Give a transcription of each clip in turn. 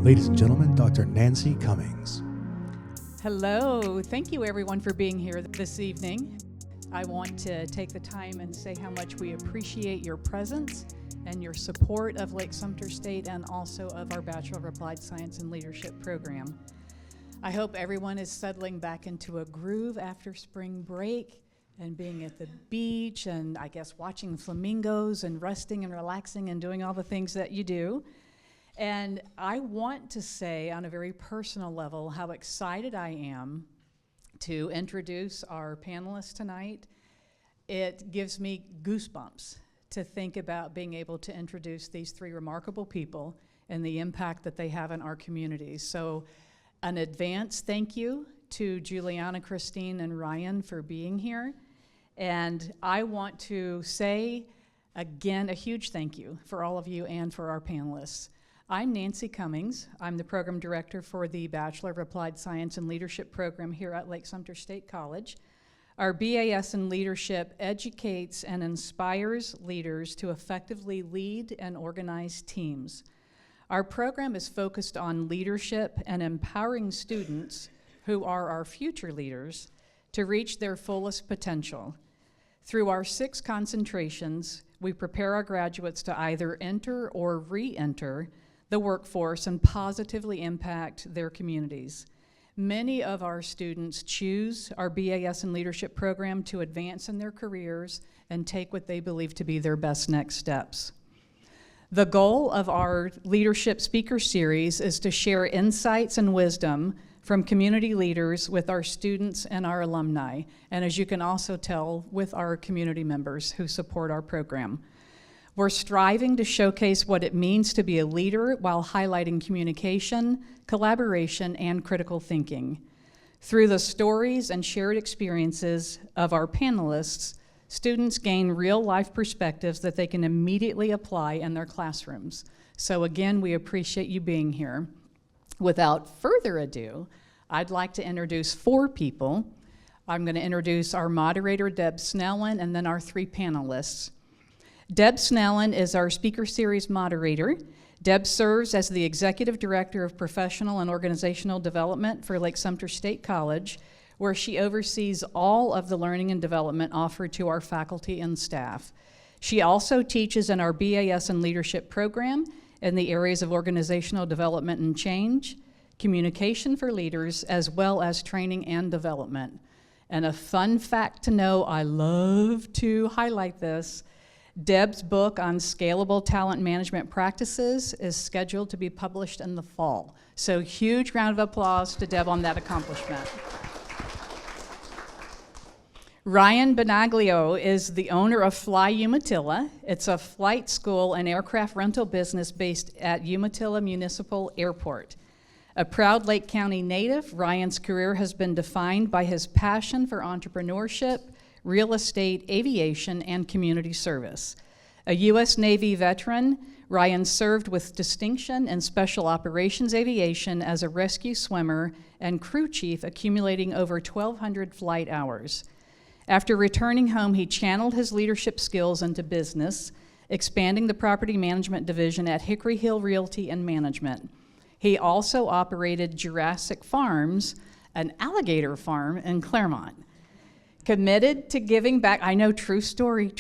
Ladies and gentlemen, Dr. Nancy Cummings. Hello. Thank you, everyone, for being here this evening. I want to take the time and say how much we appreciate your presence and your support of Lake-Sumter State and also of our Bachelor of Applied Science and Leadership program. I hope everyone is settling back into a groove after spring break and being at the beach and I guess watching flamingos and resting and relaxing and doing all the things that you do. And I want to say on a very personal level how excited I am to introduce our panelists tonight. It gives me goosebumps to think about being able to introduce these three remarkable people and the impact that they have in our communities. So an advance thank you to Juliana, Christine, and Ryan for being here. And I want to say again a huge thank you for all of you and for our panelists. I'm Nancy Cummings. I'm the program director for the Bachelor of Applied Science and Leadership program here at Lake-Sumter State College. Our BAS in Leadership educates and inspires leaders to effectively lead and organize teams. Our program is focused on leadership and empowering students, who are our future leaders, to reach their fullest potential. Through our 6 concentrations, we prepare our graduates to either enter or re-enter the workforce and positively impact their communities. Many of our students choose our BAS in Leadership program to advance in their careers and take what they believe to be their best next steps. The goal of our Leadership Speaker Series is to share insights and wisdom from community leaders with our students and our alumni, and as you can also tell, with our community members who support our program. We're striving to showcase what it means to be a leader while highlighting communication, collaboration, and critical thinking. Through the stories and shared experiences of our panelists, students gain real-life perspectives that they can immediately apply in their classrooms. So again, we appreciate you being here. Without further ado, I'd like to introduce 4 people. I'm going to introduce our moderator, Deb Snellen, and then our 3 panelists. Deb Snellen is our Speaker Series moderator. Deb serves as the Executive Director of Professional and Organizational Development for Lake-Sumter State College, where she oversees all of the learning and development offered to our faculty and staff. She also teaches in our BAS and Leadership program in the areas of organizational development and change, communication for leaders, as well as training and development. And a fun fact to know, I love to highlight this, Deb's book on scalable talent management practices is scheduled to be published in the fall. So huge round of applause to Deb on that accomplishment. Ryan Benaglio is the owner of Fly Umatilla. It's a flight school and aircraft rental business based at Umatilla Municipal Airport. A proud Lake County native, Ryan's career has been defined by his passion for entrepreneurship, real estate, aviation, and community service. A U.S. Navy veteran, Ryan served with distinction in Special Operations Aviation as a rescue swimmer and crew chief, accumulating over 1,200 flight hours. After returning home, he channeled his leadership skills into business, expanding the property management division at Hickory Hill Realty and Management. He also operated Jurassic Farms, an alligator farm in Claremont. Committed to giving back, I know, true story.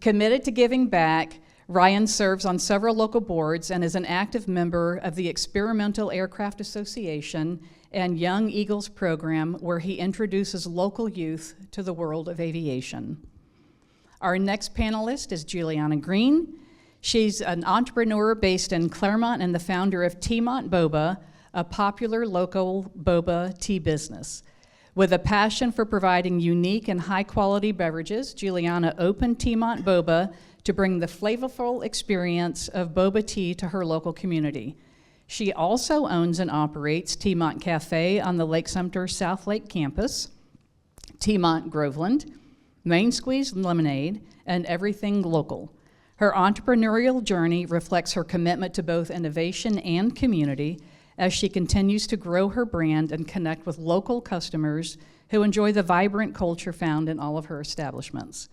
Committed to giving back, Ryan serves on several local boards and is an active member of the Experimental Aircraft Association and Young Eagles program, where he introduces local youth to the world of aviation. Our next panelist is Juliana Green. She's an entrepreneur based in Claremont and the founder of Teamont Boba, a popular local boba tea business. With a passion for providing unique and high-quality beverages, Juliana opened Teamont Boba to bring the flavorful experience of boba tea to her local community. She also owns and operates Teamont Cafe on the Lake-Sumter South Lake campus, Teamont Groveland, Main Squeeze Lemonade, and Everything Local. Her entrepreneurial journey reflects her commitment to both innovation and community, as she continues to grow her brand and connect with local customers who enjoy the vibrant culture found in all of her establishments.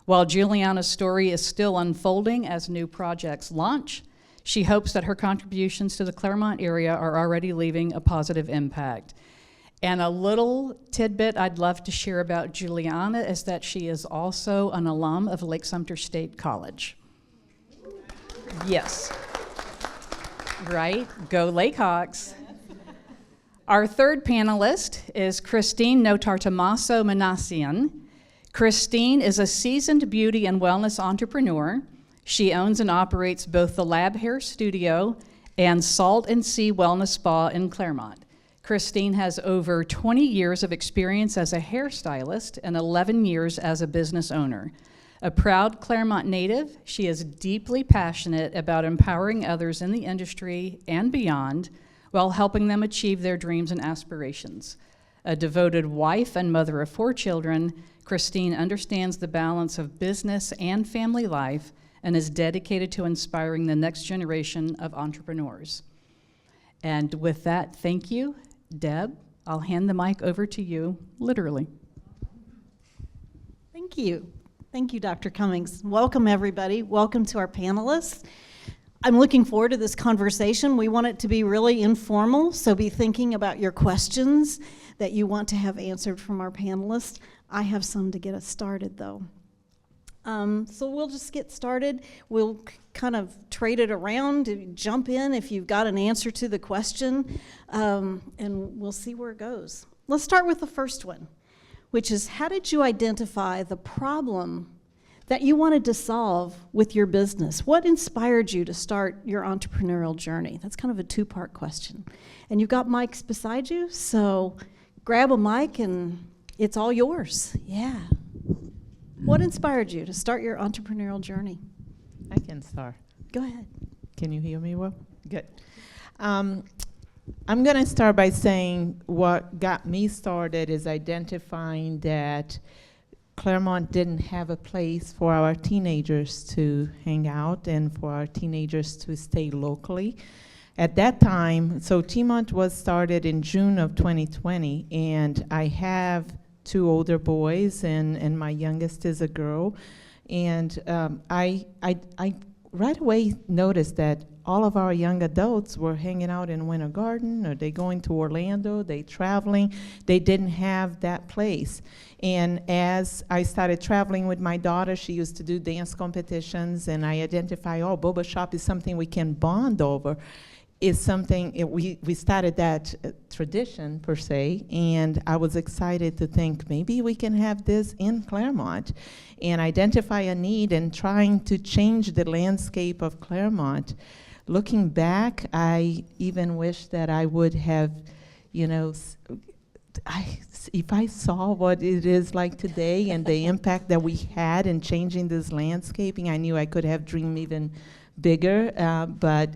While Juliana's story is still unfolding as new projects launch, She hopes that her contributions to the Claremont area are already leaving a positive impact. And a little tidbit I'd love to share about Juliana is that she is also an alum of Lake-Sumter State College. Yes. Right? Go Lakehawks. Our third panelist is Christine Notartamaso Manassian. Christine is a seasoned beauty and wellness entrepreneur. She owns and operates both the Lab Hair Studio and Salt and Sea Wellness Spa in Claremont. Christine has over 20 years of experience as a hairstylist and 11 years as a business owner. A proud Claremont native, she is deeply passionate about empowering others in the industry and beyond while helping them achieve their dreams and aspirations. A devoted wife and mother of 4 children, Christine understands the balance of business and family life and is dedicated to inspiring the next generation of entrepreneurs. And with that, thank you. Deb, I'll hand the mic over to you, literally. Thank you. Thank you, Dr. Cummings. Welcome, everybody. Welcome to our panelists. I'm looking forward to this conversation. We want it to be really informal, so be thinking about your questions that you want to have answered from our panelists. I have some to get us started, though. So we'll just get started. We'll kind of trade it around, jump in if you've got an answer to the question, and we'll see where it goes. Let's start with the first one, which is, how did you identify the problem that you wanted to solve with your business? What inspired you to start your entrepreneurial journey? That's kind of a 2-part question. And you've got mics beside you, so grab a mic and it's all yours. Yeah. What inspired you to start your entrepreneurial journey? I can start. Go ahead. Can you hear me well? Good. I'm going to start by saying what got me started is identifying that Claremont didn't have a place for our teenagers to hang out and for our teenagers to stay locally. At that time, so T-Mont was started in June of 2020, and I have 2 older boys, and my youngest is a girl. And I right away noticed that all of our young adults were hanging out in Winter Garden, or they going to Orlando, they traveling. They didn't have that place. And as I started traveling with my daughter, she used to do dance competitions, and I identified, oh, Boba Shop is something we can bond over. Is something, we started that tradition per se, and I was excited to think maybe we can have this in Claremont and identify a need and trying to change the landscape of Claremont. Looking back, I even wish that I would have, if I saw what it is like today and the impact that we had in changing this landscaping, I knew I could have dreamed even bigger, but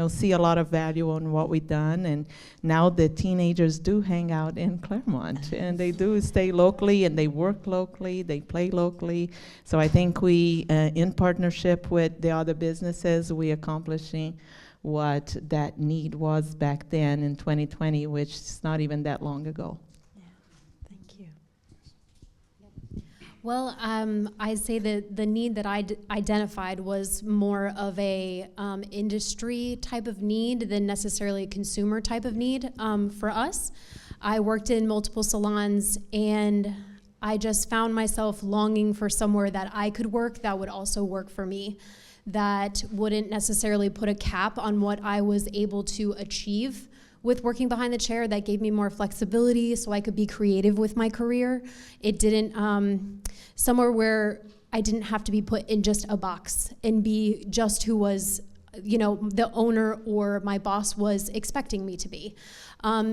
see a lot of value on what we've done. And now the teenagers do hang out in Claremont, and they do stay locally, and they work locally, they play locally. So I think we, in partnership with the other businesses, we accomplishing what that need was back then in 2020, which is not even that long ago. Well, I'd say that the need that I identified was more of a industry type of need than necessarily a consumer type of need for us. I worked in multiple salons, and I just found myself longing for somewhere that I could work that would also work for me, that wouldn't necessarily put a cap on what I was able to achieve with working behind the chair, that gave me more flexibility so I could be creative with my career. It didn't, somewhere where I didn't have to be put in just a box and be just who was, the owner or my boss was expecting me to be.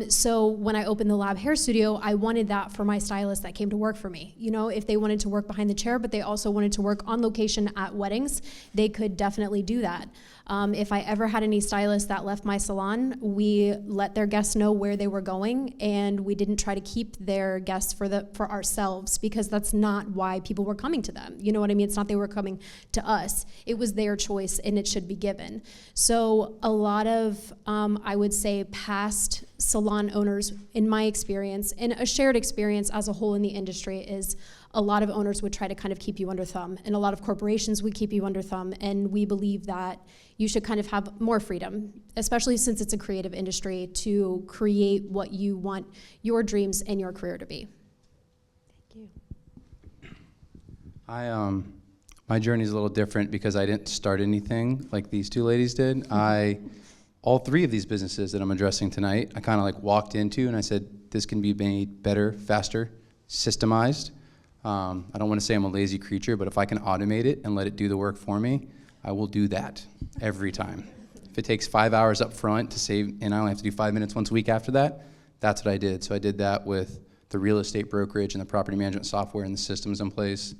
So when I opened the Lab Hair Studio, I wanted that for my stylists that came to work for me. If they wanted to work behind the chair, but they also wanted to work on location at weddings, they could definitely do that. If I ever had any stylists that left my salon, we let their guests know where they were going, and we didn't try to keep their guests for ourselves, because that's not why people were coming to them. You know what I mean? It's not they were coming to us. It was their choice, and it should be given. So a lot of, I would say, past salon owners, in my experience, and a shared experience as a whole in the industry, is a lot of owners would try to kind of keep you under thumb, and a lot of corporations would keep you under thumb, and we believe that you should kind of have more freedom, especially since it's a creative industry, to create what you want your dreams and your career to be. Thank you. My journey is a little different because I didn't start anything like these two ladies did. All three of these businesses that I'm addressing tonight, I kind of like walked into and I said, this can be made better, faster, systemized. I don't want to say I'm a lazy creature, but if I can automate it and let it do the work for me, I will do that every time. If it takes 5 hours up front to save, and I only have to do 5 minutes once a week after that, that's what I did. So I did that with the real estate brokerage and the property management software and the systems in place.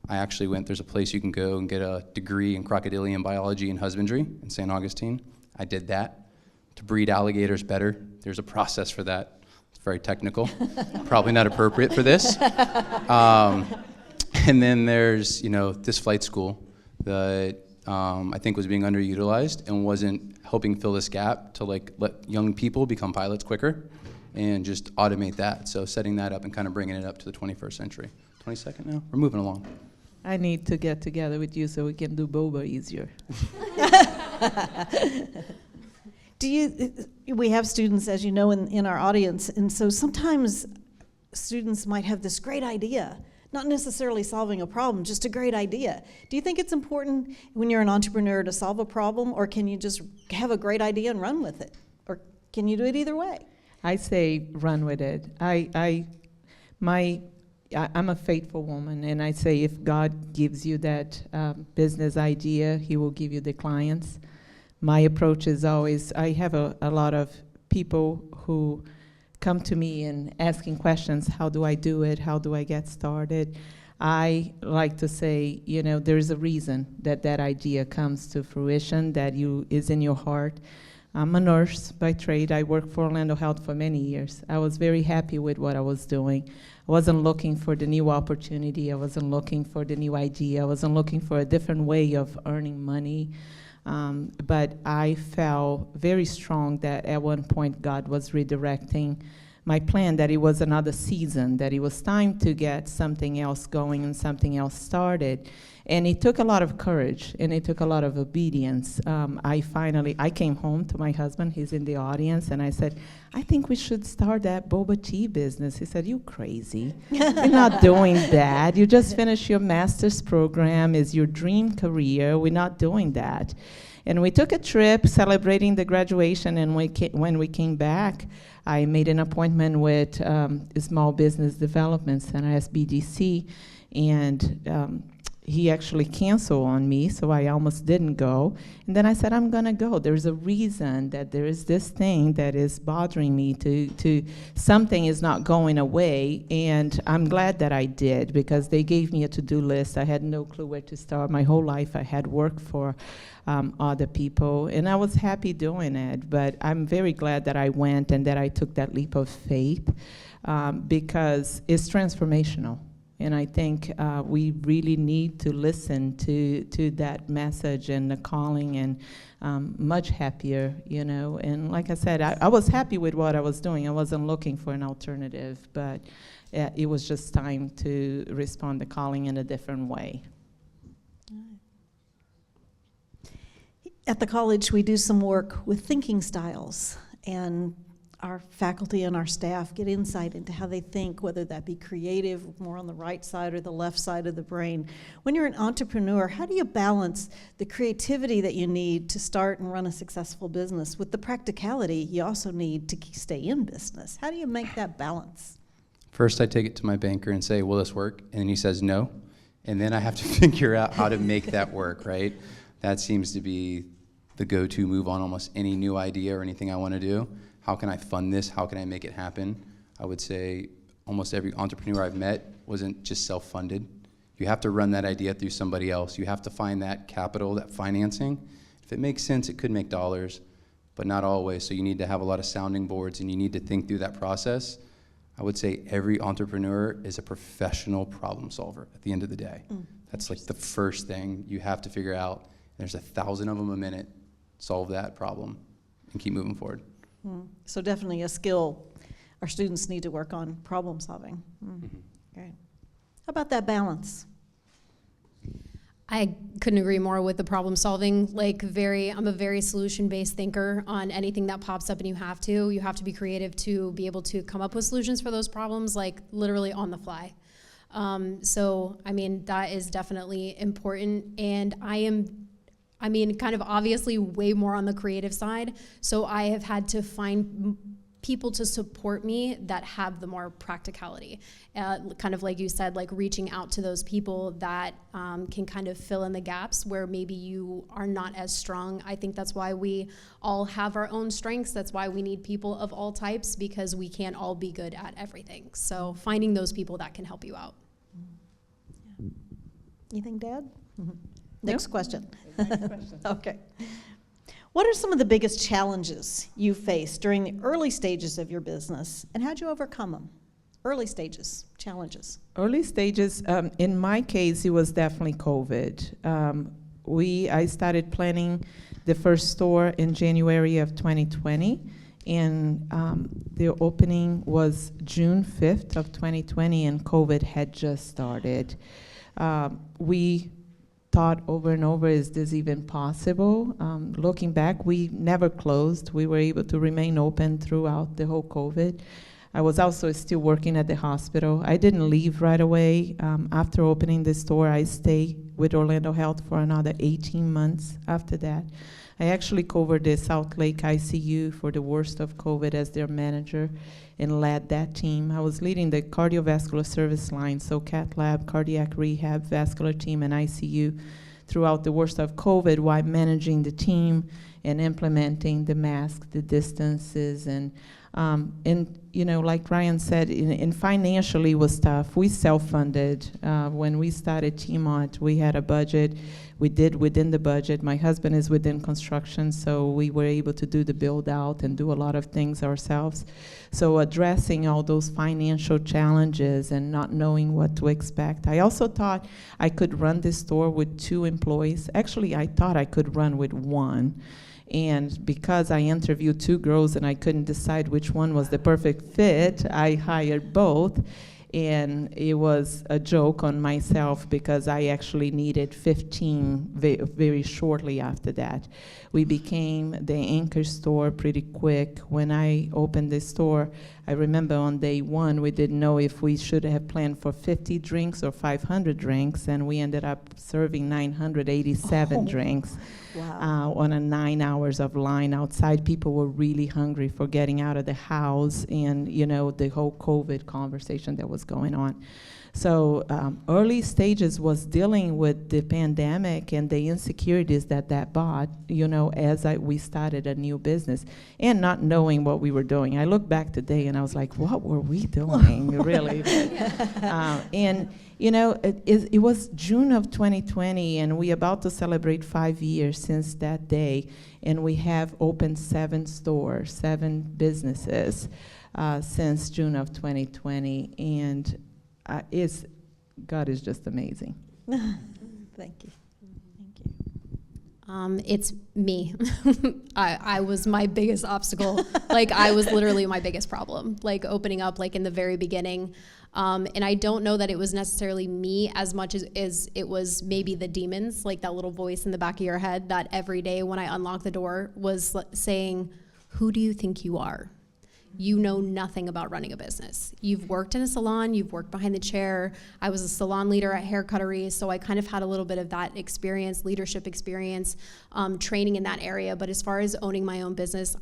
I actually there's a place you can go and get a degree in crocodilian biology and husbandry in St. Augustine. I did that. To breed alligators better, there's a process for that. It's very technical, probably not appropriate for this. And then there's, this flight school that I think was being underutilized and wasn't helping fill this gap to let young people become pilots quicker and just automate that. So setting that up and kind of bringing it up to the 21st century. 22nd now? We're moving along. I need to get together with you so we can do boba easier. We have students, as you know, in our audience, and so sometimes students might have this great idea, not necessarily solving a problem, just a great idea. Do you think it's important when you're an entrepreneur to solve a problem, or can you just have a great idea and run with it? Or can you do it either way? I say run with it. I'm a faithful woman, and I say if God gives you that business idea, He will give you the clients. My approach is always, I have a lot of people who come to me and asking questions, how do I do it? How do I get started? I like to say, there's a reason that idea comes to fruition, that is in your heart. I'm a nurse by trade. I worked for Orlando Health for many years. I was very happy with what I was doing. I wasn't looking for the new opportunity. I wasn't looking for the new idea. I wasn't looking for a different way of earning money. But I felt very strong that at one point God was redirecting my plan, that it was another season, that it was time to get something else going and something else started. And it took a lot of courage, and it took a lot of obedience. I came home to my husband, he's in the audience, and I said, I think we should start that boba tea business. He said, you crazy. We're not doing that. You just finished your master's program, is your dream career. We're not doing that. And we took a trip celebrating the graduation, and when we came back, I made an appointment with Small Business Development Center, SBDC, and he actually canceled on me, so I almost didn't go. And then I said, I'm going to go. There's a reason that there is this thing that is bothering me to something is not going away, and I'm glad that I did, because they gave me a to-do list. I had no clue where to start. My whole life I had worked for other people, and I was happy doing it, but I'm very glad that I went and that I took that leap of faith, because it's transformational. And I think we really need to listen to that message and the calling, and much happier, And like I said, I was happy with what I was doing. I wasn't looking for an alternative, but it was just time to respond to calling in a different way. At the college, we do some work with thinking styles, and our faculty and our staff get insight into how they think, whether that be creative, more on the right side or the left side of the brain. When you're an entrepreneur, how do you balance the creativity that you need to start and run a successful business with the practicality you also need to stay in business? How do you make that balance? First, I take it to my banker and say, will this work? And he says no. And then I have to figure out how to make that work, right? That seems to be the go-to move on almost any new idea or anything I want to do. How can I fund this? How can I make it happen? I would say almost every entrepreneur I've met wasn't just self-funded. You have to run that idea through somebody else. You have to find that capital, that financing. If it makes sense, it could make dollars, but not always. So you need to have a lot of sounding boards, and you need to think through that process. I would say every entrepreneur is a professional problem solver at the end of the day. That's like the first thing you have to figure out. There's 1,000 of them a minute. Solve that problem and keep moving forward. So definitely a skill our students need to work on, problem solving. Great. How about that balance? I couldn't agree more with the problem solving. I'm a very solution-based thinker on anything that pops up, and you have to be creative to be able to come up with solutions for those problems, like literally on the fly. So, I mean, that is definitely important, and kind of obviously way more on the creative side. So I have had to find people to support me that have the more practicality. Kind of like you said, like reaching out to those people that can kind of fill in the gaps where maybe you are not as strong. I think that's why we all have our own strengths. That's why we need people of all types, because we can't all be good at everything. So finding those people that can help you out. Anything, Dad? Next question. Okay. What are some of the biggest challenges you faced during the early stages of your business, and how'd you overcome them? Early stages, challenges. Early stages, in my case, it was definitely COVID. I started planning the first store in January of 2020, and the opening was June 5th of 2020, and COVID had just started. We thought over and over, is this even possible? Looking back, we never closed. We were able to remain open throughout the whole COVID. I was also still working at the hospital. I didn't leave right away. After opening the store, I stayed with Orlando Health for another 18 months after that. I actually covered the South Lake ICU for the worst of COVID as their manager and led that team. I was leading the cardiovascular service line, so cath lab, cardiac rehab, vascular team, and ICU throughout the worst of COVID while managing the team and implementing the mask, the distances, and like Ryan said, and financially was tough. We self-funded. When we started TMOT, we had a budget. We did within the budget. My husband is within construction, so we were able to do the build out and do a lot of things ourselves. So addressing all those financial challenges and not knowing what to expect. I also thought I could run this store with 2 employees. Actually, I thought I could run with 1. And because I interviewed 2 girls and I couldn't decide which one was the perfect fit, I hired both. And it was a joke on myself because I actually needed 15 very shortly after that. We became the anchor store pretty quick. When I opened the store, I remember on day 1, we didn't know if we should have planned for 50 drinks or 500 drinks, and we ended up serving 987 drinks. Wow. On a 9 hours of line outside. People were really hungry for getting out of the house, and the whole COVID conversation that was going on. So early stages was dealing with the pandemic and the insecurities that brought, as we started a new business and not knowing what we were doing. I look back today and I was like, what were we doing, really? It was June of 2020, and we're about to celebrate 5 years since that day, and we have opened 7 stores, 7 businesses since June of 2020, and God is just amazing. Thank you. It's me. I was my biggest obstacle. I was literally my biggest problem, opening up in the very beginning. And I don't know that it was necessarily me as much as it was maybe the demons, that little voice in the back of your head that every day when I unlocked the door was saying, who do you think you are? You know nothing about running a business. You've worked in a salon, you've worked behind the chair. I was a salon leader at Hair Cuttery, so I kind of had a little bit of that experience, leadership experience, training in that area. But as far as owning my own business,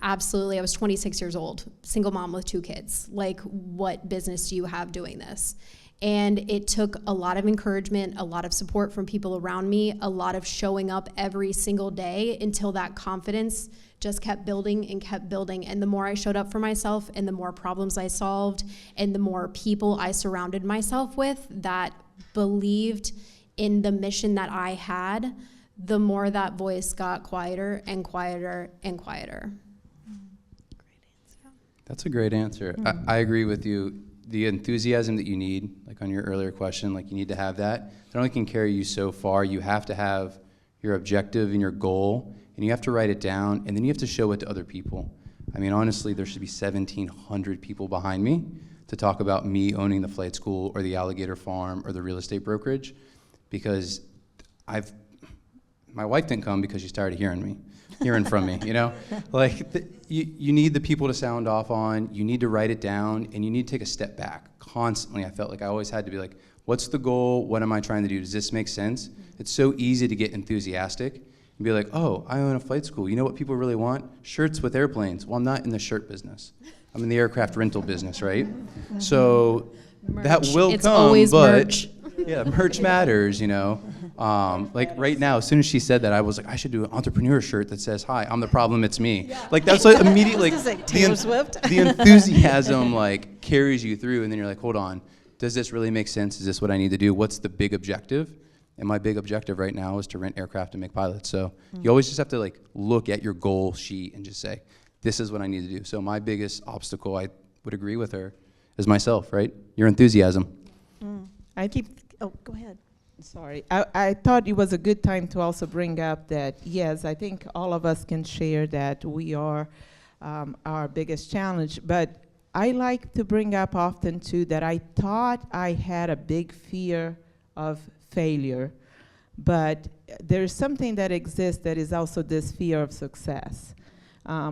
absolutely, I was 26 years old, single mom with 2 kids. What business do you have doing this? And it took a lot of encouragement, a lot of support from people around me, a lot of showing up every single day until that confidence just kept building and kept building. And the more I showed up for myself and the more problems I solved and the more people I surrounded myself with that believed in the mission that I had, the more that voice got quieter and quieter and quieter. That's a great answer. I agree with you. The enthusiasm that you need, on your earlier question, you need to have that. It only can carry you so far. You have to have your objective and your goal, and and you have to write it down, and then you have to show it to other people. I mean, honestly, there should be 1,700 people behind me to talk about me owning the flight school or the alligator farm or the real estate brokerage, because my wife didn't come because she's tired of hearing from me, you know? Like, you need the people to sound off on, you need to write it down, and you need to take a step back. Constantly, I felt like I always had to be like, what's the goal? What am I trying to do? Does this make sense? It's so easy to get enthusiastic and be like, oh, I own a flight school. You know what people really want? Shirts with airplanes. Well, I'm not in the shirt business. I'm in the aircraft rental business, right? So that will It's come, always but merch. yeah, merch matters, you know. Like right now, as soon as she said that, I was like, I should do an entrepreneur shirt that says, "Hi, I'm the problem, it's me." Yeah. Like that's like immediately like Taylor Swift. the enthusiasm like carries you through, and then you're like, hold on, does this really make sense? Is this what I need to do? What's the big objective? And my big objective right now is to rent aircraft and make pilots. So you always just have to like look at your goal sheet and just say, this is what I need to do. So my biggest obstacle, I would agree with her, is myself, right? Your enthusiasm. Oh, go ahead. Sorry, I thought it was a good time to also bring up that, yes, I think all of us can share that we are our biggest challenge, but I like to bring up often too that I thought I had a big fear of failure, but there's something that exists that is also this fear of success.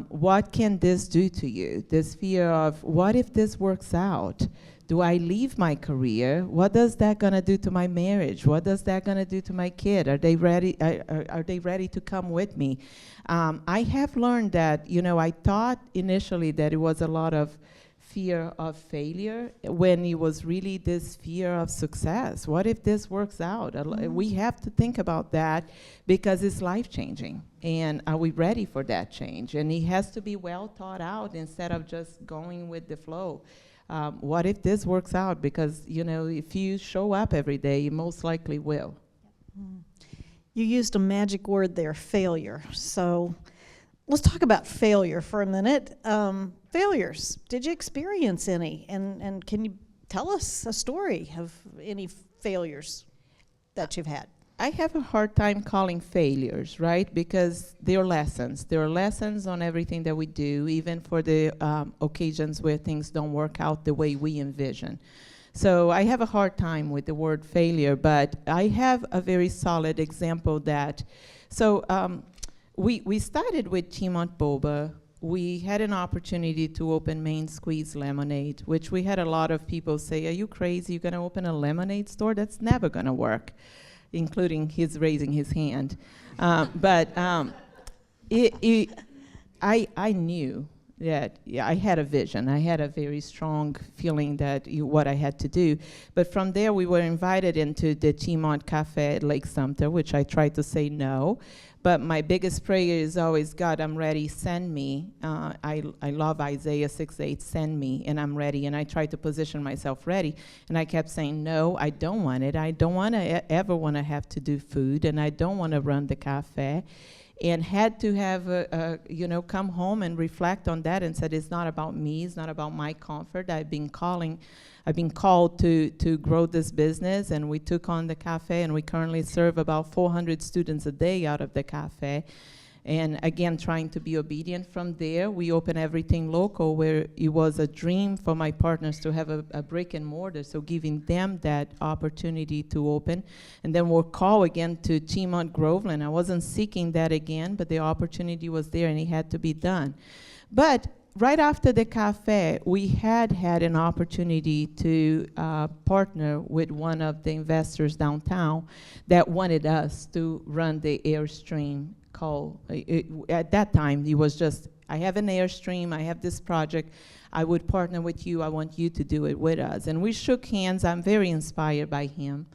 What can this do to you? This fear of, what if this works out? Do I leave my career? What does that gonna do to my marriage? What does that gonna do to my kid? Are they ready? Are they ready to come with me? I have learned that, you know, I thought initially that it was a lot of fear of failure when it was really this fear of success. What if this works out? We have to think about that because it's life-changing. And are we ready for that change? And it has to be well thought out instead of just going with the flow. What if this works out? Because, you know, if you show up every day, you most likely will. You used a magic word there, failure. So let's talk about failure for a minute. Failures, did you experience any? And can you tell us a story of any failures that you've had? I have a hard time calling failures, right? Because they're lessons. There are lessons on everything that we do, even for the occasions where things don't work out the way we envision. So I have a hard time with the word failure, but I have a very solid example that, we started with Timont Boba. We had an opportunity to open Main Squeeze Lemonade, which we had a lot of people say, are you crazy? You're gonna open a lemonade store? That's never gonna work, including his raising his hand. I knew that I had a vision. I had a very strong feeling that what I had to do. But from there, we were invited into the Timont Cafe at Lake-Sumter, which I tried to say no. But my biggest prayer is always, God, I'm ready, send me. I love Isaiah 6:8, send me, and I'm ready. And I tried to position myself ready. And I kept saying, no, I don't want it. I don't want to ever want to have to do food, and I don't want to run the cafe. And had to have, come home and reflect on that and said, it's not about me, it's not about my comfort. I've been called to grow this business, and we took on the cafe, and we currently serve about 400 students a day out of the cafe. And again, trying to be obedient from there. We open everything local, where it was a dream for my partners to have a brick and mortar, so giving them that opportunity to open. And then we'll call again to Timont Groveland. I wasn't seeking that again, but the opportunity was there, and it had to be done. But right after the cafe, we had an opportunity to partner with one of the investors downtown that wanted us to run the Airstream call. At that time, it was just, I have an Airstream, I have this project, I would partner with you, I want you to do it with us. And we shook hands. I'm very inspired by him.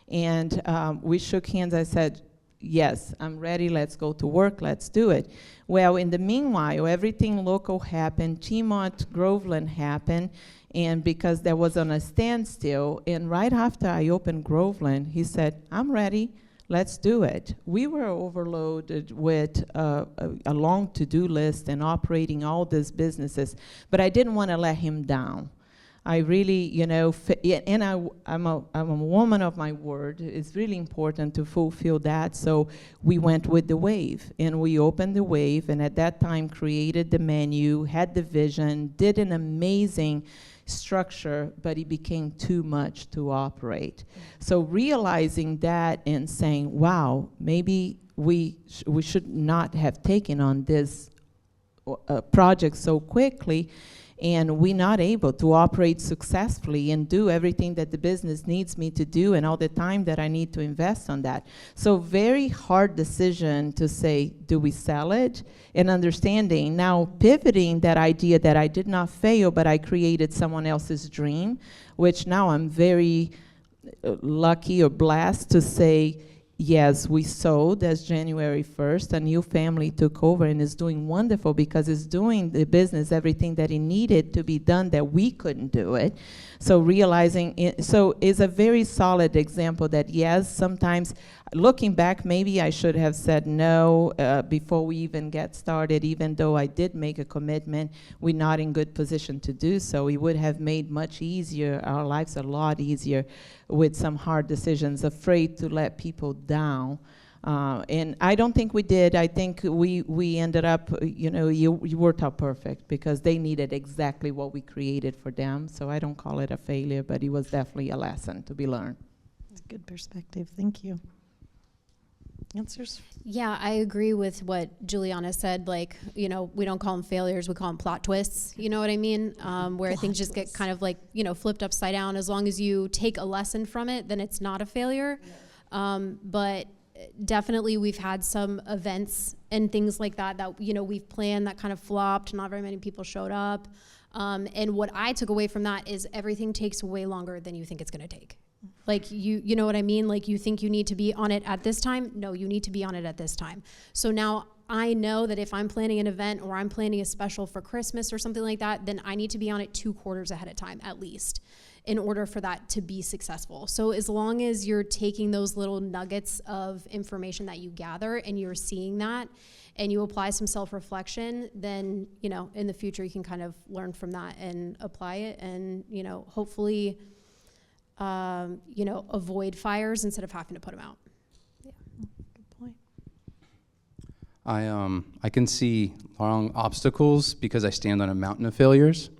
And we shook hands. I said, yes, I'm ready, let's go to work, let's do it. Well, in the meanwhile, everything local happened. Timont Groveland happened, and because there was on a standstill, and right after I opened Groveland, he said, I'm ready, let's do it. We were overloaded with a long to-do list and operating all these businesses, but I didn't want to let him down. I really, I'm a woman of my word. It's really important to fulfill that. So we went with the wave, and we opened the wave, and at that time created the menu, had the vision, did an amazing structure, but it became too much to operate. So realizing that and saying, wow, maybe we should not have taken on this project so quickly, and we're not able to operate successfully and do everything that the business needs me to do and all the time that I need to invest on that. So very hard decision to say, do we sell it? And understanding, now pivoting that idea that I did not fail, but I created someone else's dream, which now I'm very lucky or blessed to say, yes, we sold as January 1st. A new family took over and is doing wonderful because it's doing the business everything that it needed to be done that we couldn't do it. So realizing it, so it's a very solid example that yes, sometimes looking back, maybe I should have said no before we even get started, even though I did make a commitment. We're not in good position to do so. It would have made much easier, our lives a lot easier with some hard decisions, afraid to let people down. And I don't think we did. I think we ended up, you worked out perfect because they needed exactly what we created for them. So I don't call it a failure, but it was definitely a lesson to be learned. That's a good perspective. Thank you. Answers? Yeah, I agree with what Juliana said. Like, we don't call them failures, we call them plot twists. You know what I mean? Where plot things just get kind of like, flipped upside down. As long as you take a lesson from it, then it's not a failure. But definitely we've had some events and things like that we've planned that kind of flopped. Not very many people showed up. And what I took away from that is everything takes way longer than you think it's going to take. Like, you know what I mean? Like, you think you need to be on it at this time? No, you need to be on it at this time. So now I know that if I'm planning an event or I'm planning a special for Christmas or something like that, then I need to be on it 2 quarters ahead of time at least in order for that to be successful. So as long as you're taking those little nuggets of information that you gather and you're seeing that and you apply some self-reflection, then, in the future you can kind of learn from that and apply it and, hopefully avoid fires instead of having to put them out. Yeah, good point. I can see long obstacles because I stand on a mountain of failures,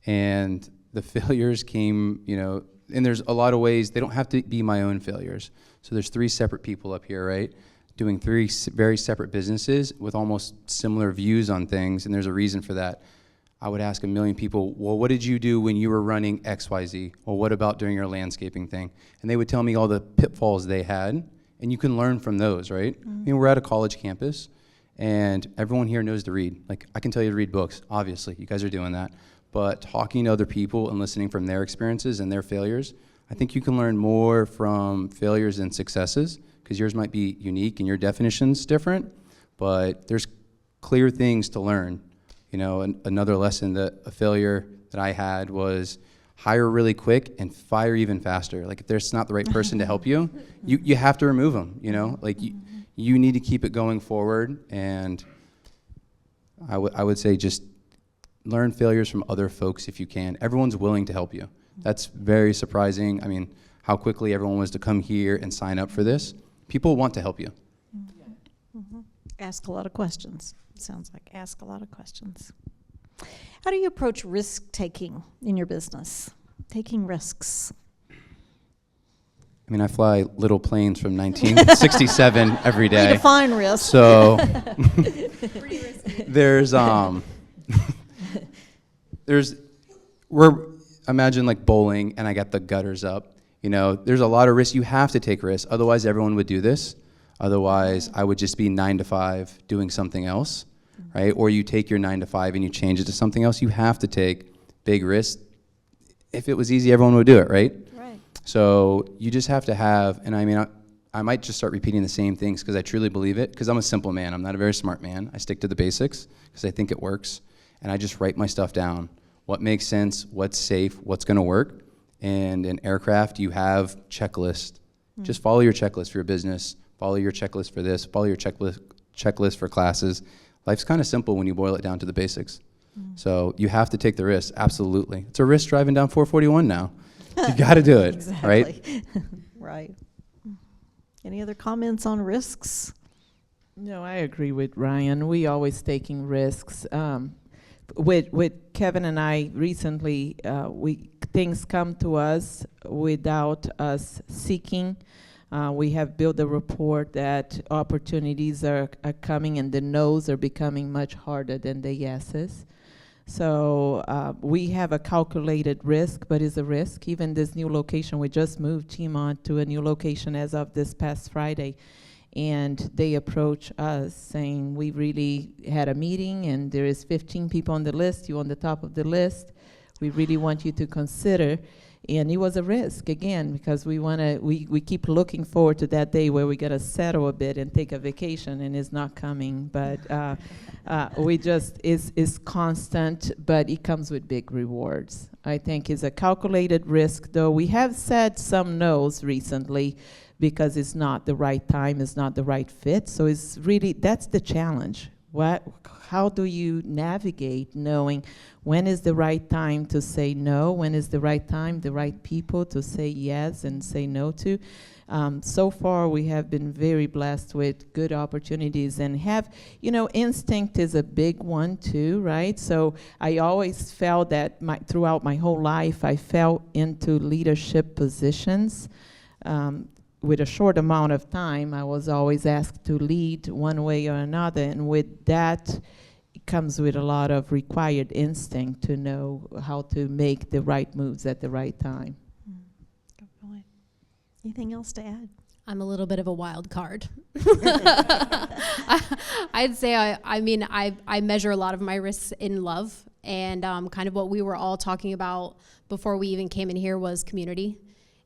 and the failures came, and there's a lot of ways. They don't have to be my own failures. So there's 3 separate people up here, right? Doing 3 very separate businesses with almost similar views on things, and there's a reason for that. I would ask a million people, well, what did you do when you were running XYZ? Or what about during your landscaping thing? And they would tell me all the pitfalls they had, and you can learn from those, right? Mm-hmm. I mean, we're at a college campus, and everyone here knows to read. Like, I can tell you to read books, obviously, you guys are doing that. But talking to other people and listening from their experiences and their failures, I think you can learn more from failures than successes, because yours might be unique and your definition's different, but there's clear things to learn. Another lesson a failure that I had was hire really quick and fire even faster. Like, if there's not the right person to help you, you have to remove them, Like, you need to keep it going forward, and I would say just learn failures from other folks if you can. Everyone's willing to help you. That's very surprising. I mean, how quickly everyone was to come here and sign up for this. People want to help you. Mm-hmm. Ask a lot of questions. Sounds like ask a lot of questions. How do you approach risk-taking in your business? Taking risks. I mean, I fly little planes from 1967 every day. Define risk. So imagine like bowling and I got the gutters up. There's a lot of risk. You have to take risks. Otherwise, everyone would do this. Otherwise, I would just be 9 to 5 doing something else, right? Or you take your 9 to 5 and you change it to something else. You have to take big risks. If it was easy, everyone would do it, right? Right. So you just have to have, and I mean, I might just start repeating the same things because I truly believe it, because I'm a simple man. I'm not a very smart man. I stick to the basics because I think it works, and I just write my stuff down. What makes sense, what's safe, what's going to work. And in aircraft, you have checklists. Just follow your checklist for your business. Follow your checklist for this. Follow your checklist for classes. Life's kind of simple when you boil it down to the basics. So you have to take the risk, absolutely. It's a risk driving down 441 now. You got to do it, right? Exactly. Right. Any other comments on risks? No, I agree with Ryan. We always taking risks. With Kevin and I recently, things come to us without us seeking. We have built a report that opportunities are coming and the no's are becoming much harder than the yeses. So we have a calculated risk, but it's a risk. Even this new location, we just moved Timon to a new location as of this past Friday. And they approach us saying, we really had a meeting and there is 15 people on the list, you on the top of the list. We really want you to consider. And it was a risk, again, because we keep looking forward to that day where we're going to settle a bit and take a vacation, and it's not coming. But it's constant, but it comes with big rewards. I think it's a calculated risk, though. We have said some no's recently because it's not the right time, it's not the right fit. So it's really, that's the challenge. How do you navigate knowing when is the right time to say no, when is the right time, the right people to say yes and say no to? So far, we have been very blessed with good opportunities and have, instinct is a big one too, right? So I always felt that throughout my whole life, I fell into leadership positions. With a short amount of time, I was always asked to lead one way or another, and with that, it comes with a lot of required instinct to know how to make the right moves at the right time. Good point. Anything else to add? I'm a little bit of a wild card. I'd say, I measure a lot of my risks in love, and kind of what we were all talking about before we even came in here was community.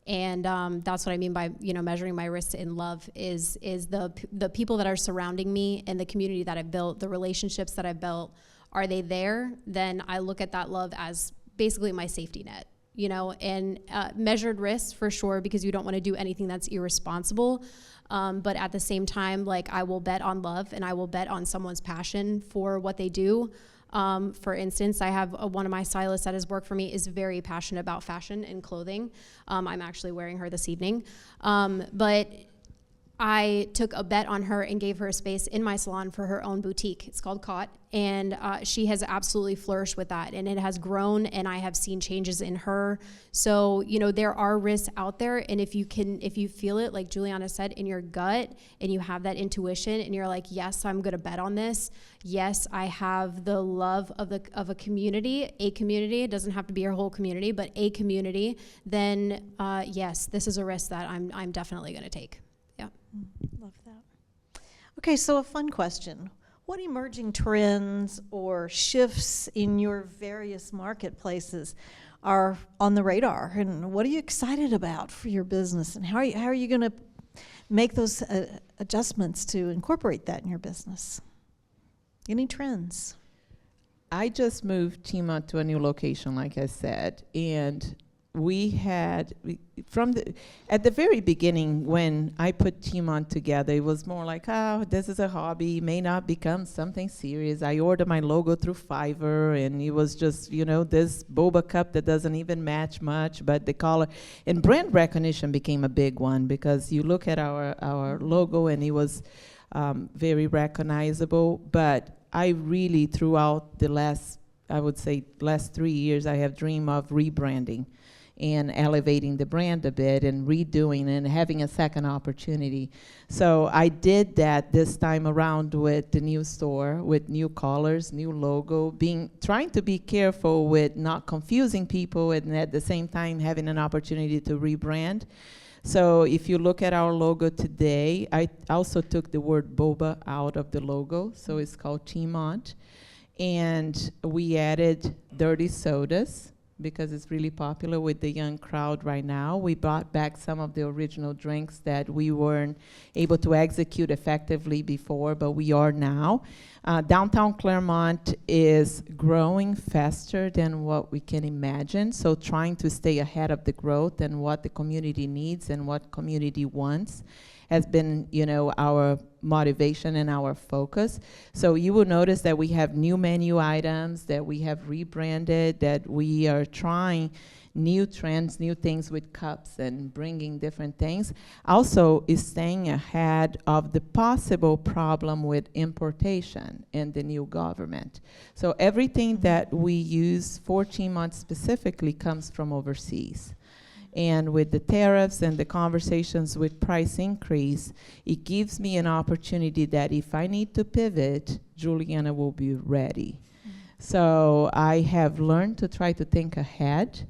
And that's what I mean by measuring my risks in love is the people that are surrounding me and the community that I've built, the relationships that I've built. Are they there? Then I look at that love as basically my safety net, and measured risks for sure, because you don't want to do anything that's irresponsible. But at the same time, like, I will bet on love and I will bet on someone's passion for what they do. For instance, I have one of my stylists that has worked for me is very passionate about fashion and clothing. I'm actually wearing her this evening. But I took a bet on her and gave her a space in my salon for her own boutique. It's called Caught, and she has absolutely flourished with that, and it has grown, and I have seen changes in her. So, there are risks out there, and if you feel it, like Juliana said, in your gut, and you have that intuition, and you're like, yes, I'm gonna bet on this. Yes, I have the love of a community. It doesn't have to be your whole community, but a community. Then, yes, this is a risk that I'm definitely gonna take. Yeah. Love that. Okay, so a fun question. What emerging trends or shifts in your various marketplaces are on the radar? And what are you excited about for your business? And how are you going to make those adjustments to incorporate that in your business? Any trends? I just moved Tima to a new location, like I said, and we had at the very beginning when I put Timon together, it was more like, this is a hobby, may not become something serious. I ordered my logo through Fiverr, and it was just this boba cup that doesn't even match much, but the color and brand recognition became a big one, because you look at our logo and it was very recognizable. But I really, throughout the last 3 years, I have dreamed of rebranding and elevating the brand a bit and redoing and having a second opportunity. So I did that this time around with the new store, with new colors, new logo, trying to be careful with not confusing people and at the same time having an opportunity to rebrand. So if you look at our logo today, I also took the word boba out of the logo, so it's called Timont. And we added dirty sodas, because it's really popular with the young crowd right now. We brought back some of the original drinks that we weren't able to execute effectively before, but we are now. Downtown Claremont is growing faster than what we can imagine, so trying to stay ahead of the growth and what the community needs and what community wants. has been, our motivation and our focus. So you will notice that we have new menu items, that we have rebranded, that we are trying new trends, new things with cups and bringing different things. Also is staying ahead of the possible problem with importation in the new government. So everything that we use, 14 months specifically, comes from overseas. And with the tariffs and the conversations with price increase, it gives me an opportunity that if I need to pivot, Juliana will be ready. So I have learned to try to think ahead.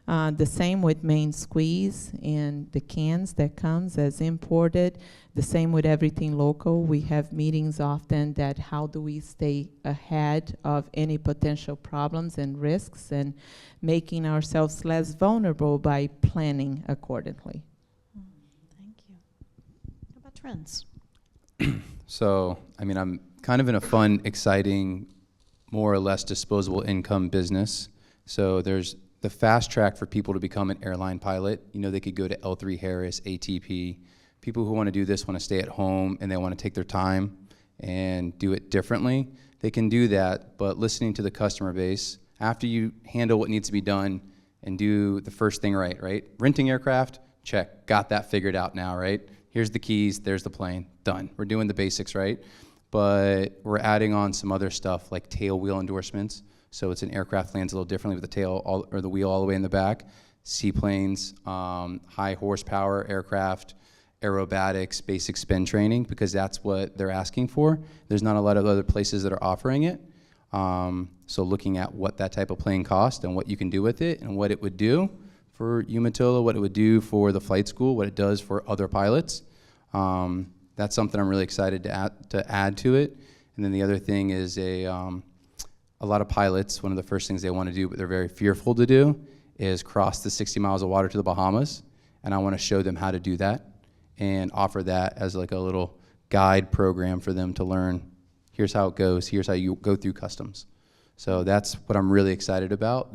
The same with main squeeze and the cans that comes as imported. The same with everything local. We have meetings often that how do we stay ahead of any potential problems and risks and making ourselves less vulnerable by planning accordingly. Thank you. How about trends? So, I'm kind of in a fun, exciting, more or less disposable income business. So there's the fast track for people to become an airline pilot. They could go to L3 Harris, ATP. People who want to do this want to stay at home and they want to take their time and do it differently. They can do that, but listening to the customer base, after you handle what needs to be done and do the first thing right? Renting aircraft, check, got that figured out now, right? Here's the keys, there's the plane, done. We're doing the basics, right? But we're adding on some other stuff like tail wheel endorsements. So it's an aircraft lands a little differently with the tail or the wheel all the way in the back. Seaplanes, high horsepower aircraft, aerobatics, basic spin training, because that's what they're asking for. There's not a lot of other places that are offering it. So looking at what that type of plane costs and what you can do with it and what it would do for Umatilla, what it would do for the flight school, what it does for other pilots. That's something I'm really excited to add to it. And then the other thing is a lot of pilots, one of the first things they want to do, but they're very fearful to do, is cross the 60 miles of water to the Bahamas. And I want to show them how to do that and offer that as like a little guide program for them to learn. Here's how it goes. Here's how you go through customs. So that's what I'm really excited about.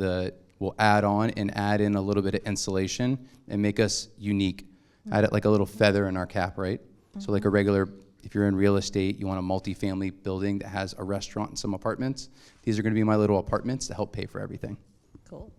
We'll add on and add in a little bit of insulation and make us unique. Add it like a little feather in our cap, right? So like a regular, if you're in real estate, you want a multi-family building that has a restaurant and some apartments. These are going to be my little apartments to help pay for everything. Cool.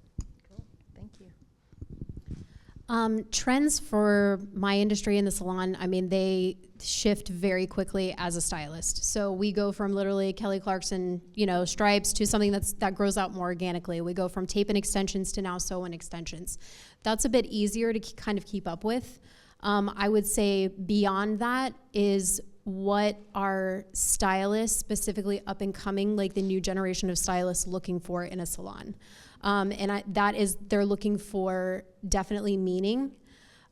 Thank you. Trends for my industry in the salon, they shift very quickly as a stylist. So we go from literally Kelly Clarkson, stripes to something that grows out more organically. We go from tape and extensions to now sew and extensions. That's a bit easier to kind of keep up with. I would say beyond that is what are stylists, specifically up and coming, like the new generation of stylists, looking for in a salon. They're looking for definitely meaning.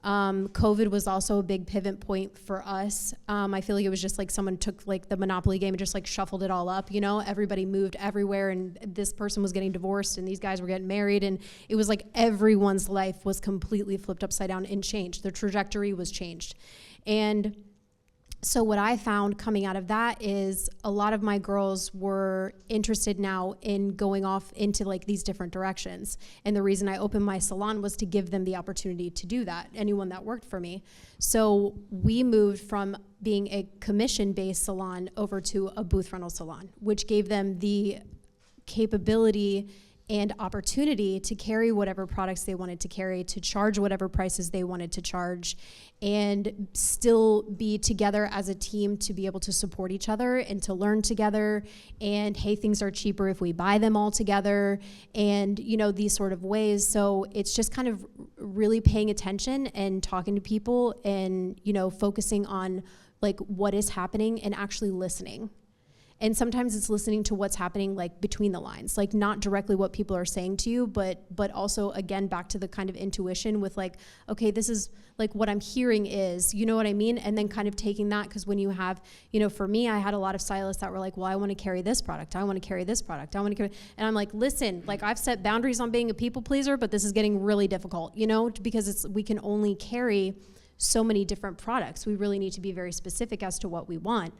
COVID was also a big pivot point for us. I feel like it was just like someone took like the Monopoly game and just like shuffled it all up, everybody moved everywhere and this person was getting divorced and these guys were getting married, and it was like everyone's life was completely flipped upside down and changed. Their trajectory was changed. And so what I found coming out of that is a lot of my girls were interested now in going off into like these different directions. And the reason I opened my salon was to give them the opportunity to do that, anyone that worked for me. So we moved from being a commission-based salon over to a booth rental salon, which gave them the capability and opportunity to carry whatever products they wanted to carry, to charge whatever prices they wanted to charge, and still be together as a team to be able to support each other and to learn together. And hey, things are cheaper if we buy them all together, and these sort of ways. So it's just kind of really paying attention and talking to people and focusing on like what is happening and actually listening. And sometimes it's listening to what's happening like between the lines, like not directly what people are saying to you, but also again, back to the kind of intuition with like, okay, this is like what I'm hearing is, you know what I mean? And then kind of taking that, because when you have, for me, I had a lot of stylists that were like, well, I want to carry this product. I want to carry this product. I want to carry, and I'm like, listen, like I've set boundaries on being a people pleaser, but this is getting really difficult, because we can only carry so many different products. We really need to be very specific as to what we want.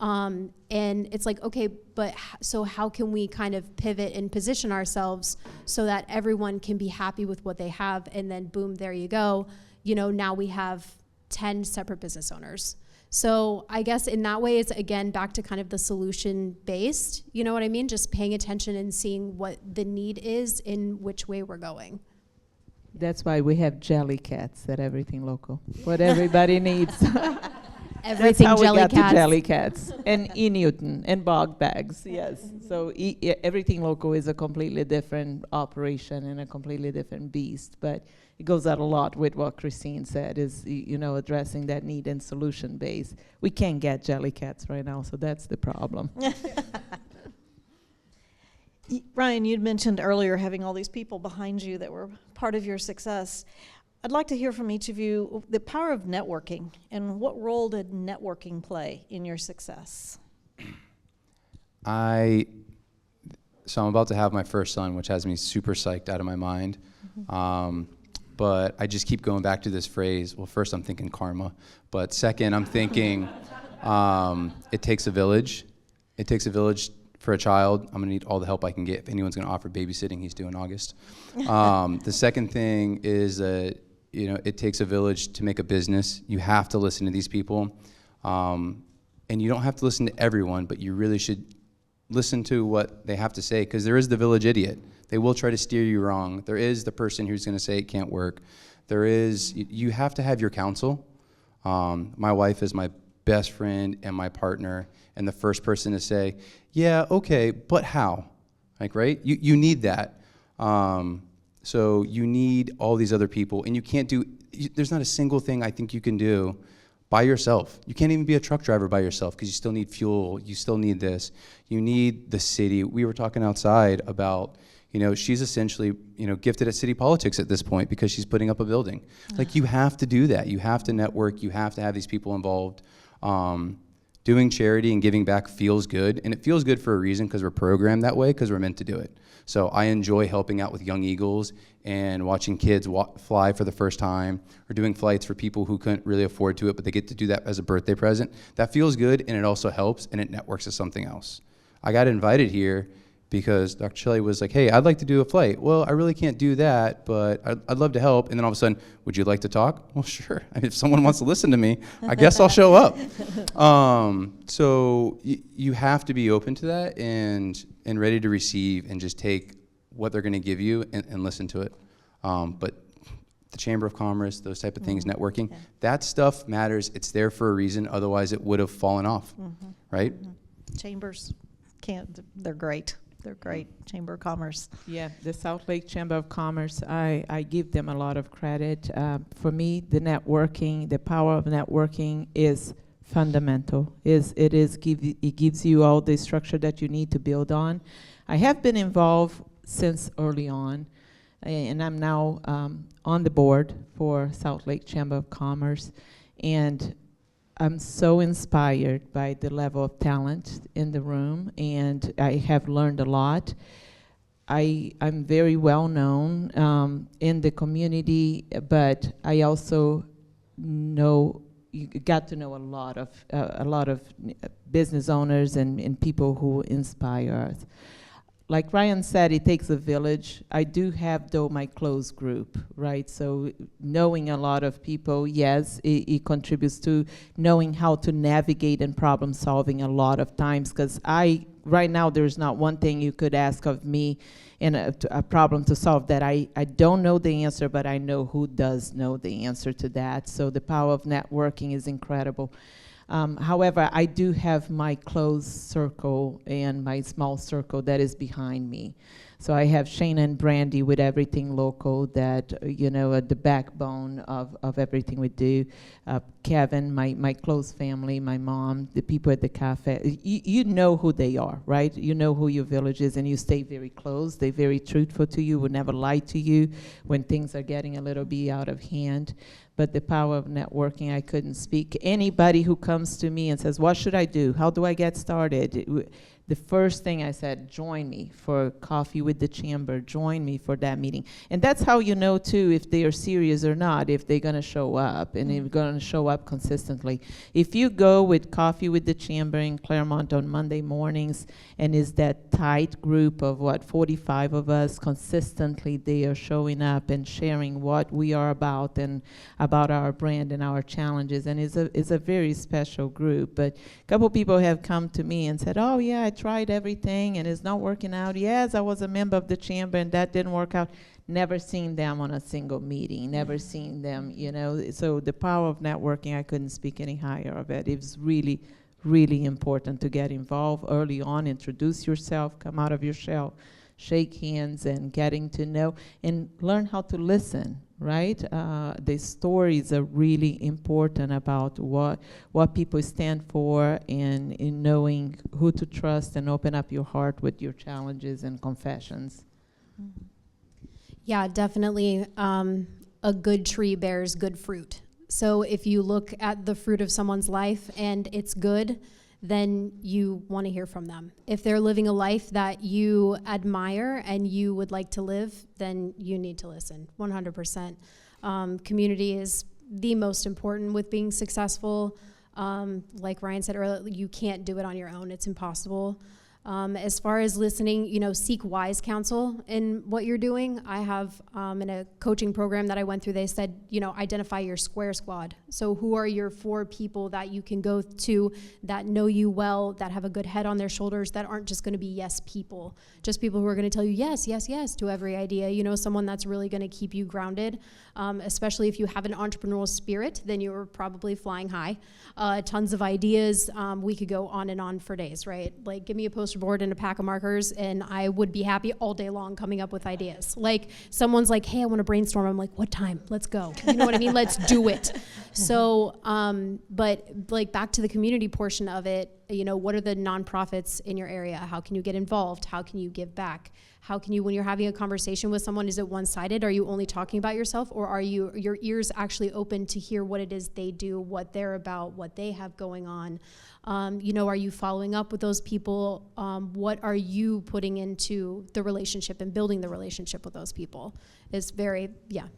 And it's like, okay, but so how can we kind of pivot and position ourselves so that everyone can be happy with what they have, and then boom, there you go. Now we have 10 separate business owners. So I guess in that way, it's again back to kind of the solution based, you know what I mean? Just paying attention and seeing what the need is in which way we're going. That's why we have jelly cats at Everything Local. What everybody needs. Everything That's how jelly we got cats. to jelly cats and Newton and bog bags. Yes. So Everything Local is a completely different operation and a completely different beast. But it goes out a lot with what Christine said, is addressing that need and solution base. We can't get jelly cats right now, so that's the problem. Ryan, you'd mentioned earlier having all these people behind you that were part of your success. I'd like to hear from each of you the power of networking, and what role did networking play in your success? So I'm about to have my first son, which has me super psyched out of my mind. But I just keep going back to this phrase. Well, first I'm thinking karma, but second I'm thinking it takes a village. It takes a village for a child. I'm gonna need all the help I can get. If anyone's gonna offer babysitting, he's due in August. The second thing is that it takes a village to make a business. You have to listen to these people, and you don't have to listen to everyone, but you really should listen to what they have to say, because there is the village idiot. They will try to steer you wrong. There is the person who's going to say it can't work. You have to have your counsel. My wife is my best friend and my partner, and the first person to say, yeah, okay, but how? Right? You need that. So you need all these other people, and there's not a single thing I think you can do by yourself. You can't even be a truck driver by yourself, because you still need fuel, you still need this. You need the city. We were talking outside about, she's essentially, gifted at city politics at this point because she's putting up a building. Like, you have to do that. You have to network. You have to have these people involved. Doing charity and giving back feels good, and it feels good for a reason, because we're programmed that way, because we're meant to do it. So I enjoy helping out with young eagles and watching kids fly for the first time, or doing flights for people who couldn't really afford to it, but they get to do that as a birthday present. That feels good, and it also helps, and it networks to something else. I got invited here because Dr. Shelley was like, hey, I'd like to do a flight. Well, I really can't do that, but I'd love to help. And then all of a sudden, would you like to talk? Well, sure. I mean, if someone wants to listen to me, I guess I'll show up. So you have to be open to that and ready to receive, and just take what they're going to give you and listen to it. But the Chamber of Commerce, those type of things, networking, that stuff matters. It's there for a reason. Otherwise, it would have fallen off, right? Chambers they're great. They're great. Chamber of Commerce. Yeah, the South Lake Chamber of Commerce, I give them a lot of credit. For me, the power of networking is fundamental. It gives you all the structure that you need to build on. I have been involved since early on, and I'm now on the board for South Lake Chamber of Commerce, and I'm so inspired by the level of talent in the room, and I have learned a lot. I'm very well known in the community, but I also got to know a lot of business owners and people who inspire us. Like Ryan said, it takes a village. I do have, though, my close group, right? So knowing a lot of people, yes, it contributes to knowing how to navigate and problem solving a lot of times, because right now, there's not one thing you could ask of me in a problem to solve that I don't know the answer, but I know who does know the answer to that. So the power of networking is incredible. However, I do have my close circle and my small circle that is behind me. So I have Shana and Brandy with Everything Local that, are the backbone of everything we do. Kevin, my close family, my mom, the people at the cafe. You know who they are, right? You know who your village is, and you stay very close. They're very truthful to you, will never lie to you when things are getting a little bit out of hand. But the power of networking, I couldn't speak. Anybody who comes to me and says, what should I do? How do I get started? the first thing I said, join me for Coffee with the Chamber, join me for that meeting. And that's how you know, too, if they are serious or not, if they're going to show up, and if they're going to show up consistently. If you go with Coffee with the Chamber in Claremont on Monday mornings, and is that tight group of, 45 of us, consistently they are showing up and sharing what we are about and about our brand and our challenges, and it's a very special group. But a couple people have come to me and said, oh, yeah, I tried everything and it's not working out. Yes, I was a member of the chamber and that didn't work out. Never seen them on a single meeting, never seen them, you know. So the power of networking, I couldn't speak any higher of it. It's really, really important to get involved early on, introduce yourself, come out of your shell, shake hands, and getting to know and learn how to listen, right? The stories are really important about what people stand for, and in knowing who to trust and open up your heart with your challenges and confessions. Yeah, definitely. A good tree bears good fruit. So if you look at the fruit of someone's life and it's good, then you want to hear from them. If they're living a life that you admire and you would like to live, then you need to listen, 100%. Community is the most important with being successful. Like Ryan said earlier, you can't do it on your own. It's impossible. As far as listening, you know, seek wise counsel in what you're doing. I have, in a coaching program that I went through, they said, you know, identify your square squad. So who are your 4 people that you can go to that know you well, that have a good head on their shoulders, that aren't just going to be yes people, just people who are going to tell you yes, yes, yes to every idea. You know, someone that's really going to keep you grounded, especially if you have an entrepreneurial spirit, then you're probably flying high. Tons of ideas. We could go on and on for days, right? Like, give me a poster board and a pack of markers and I would be happy all day long coming up with ideas. Like, someone's like, hey, I want to brainstorm. I'm like, what time? Let's go. You know what I mean? Let's do it. So, but like, back to the community portion of it, you know, what are the nonprofits in your area? How can you get involved? How can you give back? How can you, when you're having a conversation with someone, is it one-sided? Are you only talking about yourself, or are your ears actually open to hear what it is they do, what they're about, what they have going on? You know, are you following up with those people? What are you putting into the relationship and building the relationship with those people is very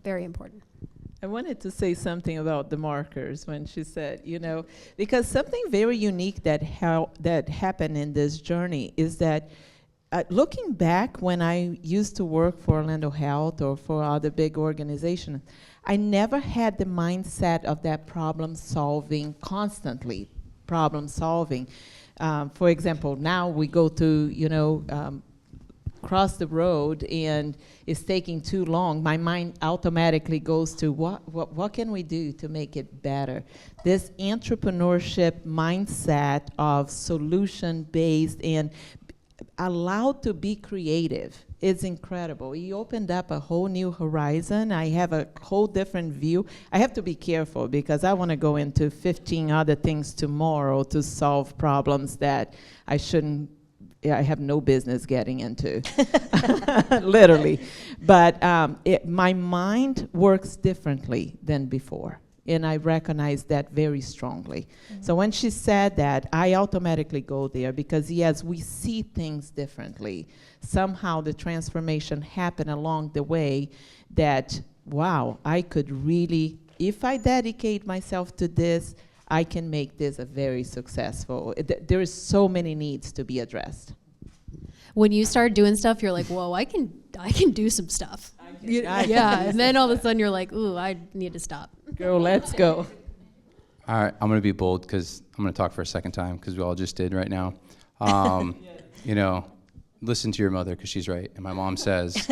important. I wanted to say something about the markers when she said, you know, because something very unique that happened in this journey is that looking back when I used to work for Orlando Health or for other big organizations, I never had the mindset of that problem solving, constantly problem solving. For example, now we go to, you know, cross the road and it's taking too long. My mind automatically goes to what can we do to make it better? This entrepreneurship mindset of solution-based and allowed to be creative is incredible. He opened up a whole new horizon. I have a whole different view. I have to be careful because I want to go into 15 other things tomorrow to solve problems that I have no business getting into, literally. But my mind works differently than before. And I recognize that very strongly. Mm-hmm. So when she said that, I automatically go there because, yes, we see things differently. Somehow the transformation happened along the way that, wow, I could really, if I dedicate myself to this, I can make this a very successful. There is so many needs to be addressed. When you start doing stuff, you're like, whoa, I can do some stuff. Yeah, and then all of a sudden you're like, ooh, I need to stop. Girl, let's go. All right, I'm going to be bold because I'm going to talk for a second time because we all just did right now. You know, listen to your mother because she's right. And my mom says,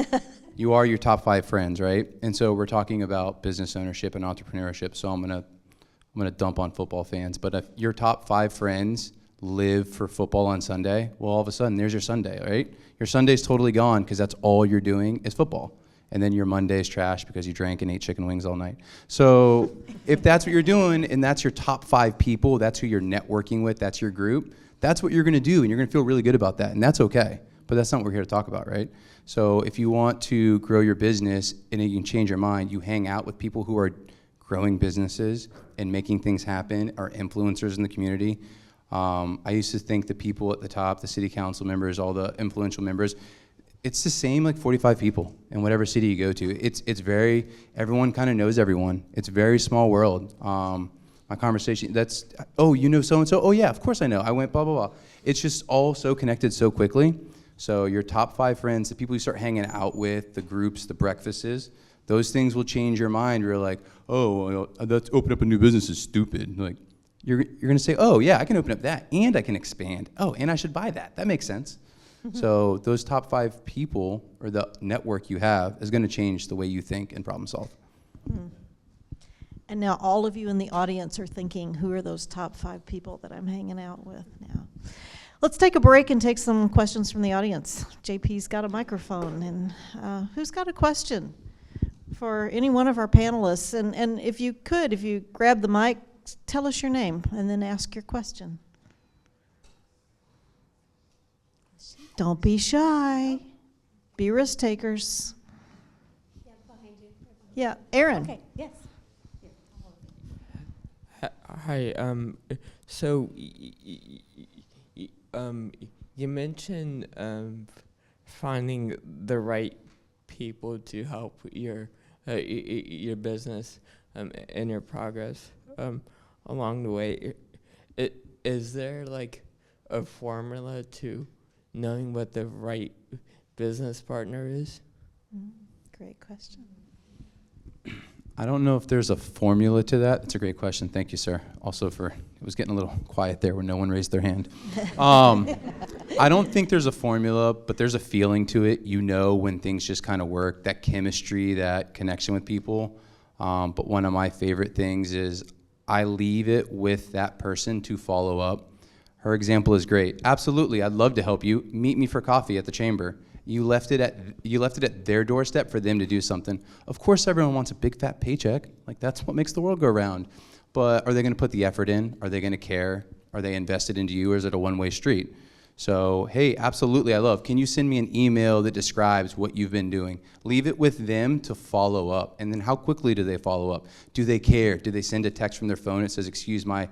you are your top 5 friends, right? And so we're talking about business ownership and entrepreneurship. So I'm going to dump on football fans. But if your top 5 friends live for football on Sunday, well, all of a sudden there's your Sunday, right? Your Sunday's totally gone because that's all you're doing is football. And then your Monday's trash because you drank and ate chicken wings all night. So if that's what you're doing and that's your top 5 people, that's who you're networking with, that's your group, that's what you're going to do, and you're going to feel really good about that, and that's okay. But that's not what we're here to talk about, right? So if you want to grow your business and you can change your mind, you hang out with people who are growing businesses and making things happen, are influencers in the community. I used to think the people at the top, the city council members, all the influential members, it's the same like 45 people in whatever city you go to. It's very, everyone kind of knows everyone. It's a very small world. My conversation, oh, you know so-and-so? Oh yeah, of course I know. I went blah, blah, blah. It's just all so connected so quickly. So your top 5 friends, the people you start hanging out with, the groups, the breakfasts, those things will change your mind. You're like, oh, that's open up a new business is stupid. Like, you're gonna say, oh yeah, I can open up that, and I can expand. Oh, and I should buy that. That makes sense. So those top 5 people, or the network you have, is gonna change the way you think and problem solve. And now all of you in the audience are thinking, who are those top 5 people that I'm hanging out with now? Let's take a break and take some questions from the audience. JP's got a microphone, and who's got a question for any one of our panelists? And if you grab the mic, tell us your name and then ask your question. Don't be shy. Be risk takers. Yeah, behind you. Yeah, Aaron. Okay, yes. Hi. So you mentioned finding the right people to help your business and your progress along the way. Is there like a formula to knowing what the right business partner is? Great question. I don't know if there's a formula to that. That's a great question. Thank you, sir. Also it was getting a little quiet there when no one raised their hand. I don't think there's a formula, but there's a feeling to it. You know when things just kind of work, that chemistry, that connection with people. But one of my favorite things is I leave it with that person to follow up. Her example is great. Absolutely, I'd love to help you. Meet me for coffee at the chamber. You left it at their doorstep for them to do something. Of course, everyone wants a big fat paycheck. Like, that's what makes the world go round. But are they going to put the effort in? Are they going to care? Are they invested into you, or is it a one-way street? So, hey, absolutely, can you send me an email that describes what you've been doing? Leave it with them to follow up. And then how quickly do they follow up? Do they care? Do they send a text from their phone that says, excuse my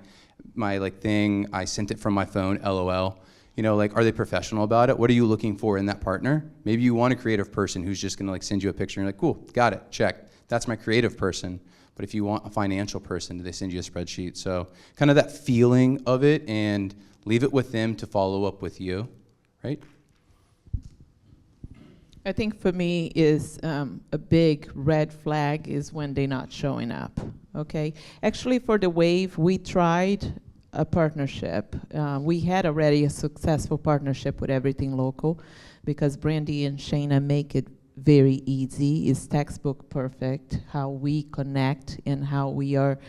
like thing, I sent it from my phone, LOL. You know, like, are they professional about it? What are you looking for in that partner? Maybe you want a creative person who's just gonna like send you a picture and you're like, cool, got it, check. That's my creative person. But if you want a financial person, do they send you a spreadsheet? So kind of that feeling of it, and leave it with them to follow up with you, right? I think for me is a big red flag is when they're not showing up, okay? Actually, for the Wave, we tried a partnership. We had already a successful partnership with Everything Local, because Brandy and Shayna make it very easy. It's textbook perfect how we connect and how we are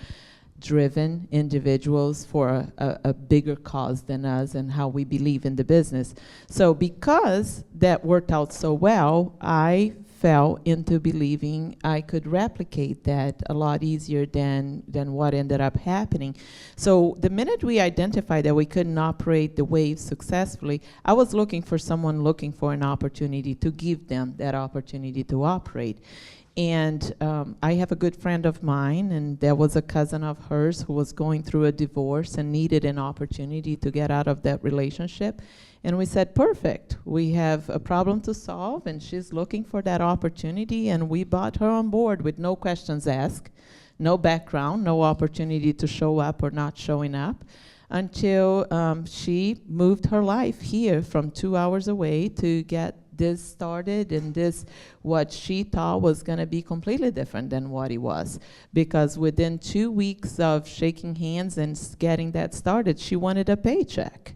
driven individuals for a bigger cause than us, and how we believe in the business. So because that worked out so well, I fell into believing I could replicate that a lot easier than what ended up happening. So the minute we identified that we couldn't operate the Wave successfully, I was looking for someone looking for an opportunity to give them that opportunity to operate. And I have a good friend of mine, and there was a cousin of hers who was going through a divorce and needed an opportunity to get out of that relationship. And we said, perfect, we have a problem to solve, and she's looking for that opportunity, and we brought her on board with no questions asked, no background, no opportunity to show up or not showing up, until she moved her life here from 2 hours away to get this started, and this what she thought was going to be completely different than what it was, because within 2 weeks of shaking hands and getting that started, she wanted a paycheck.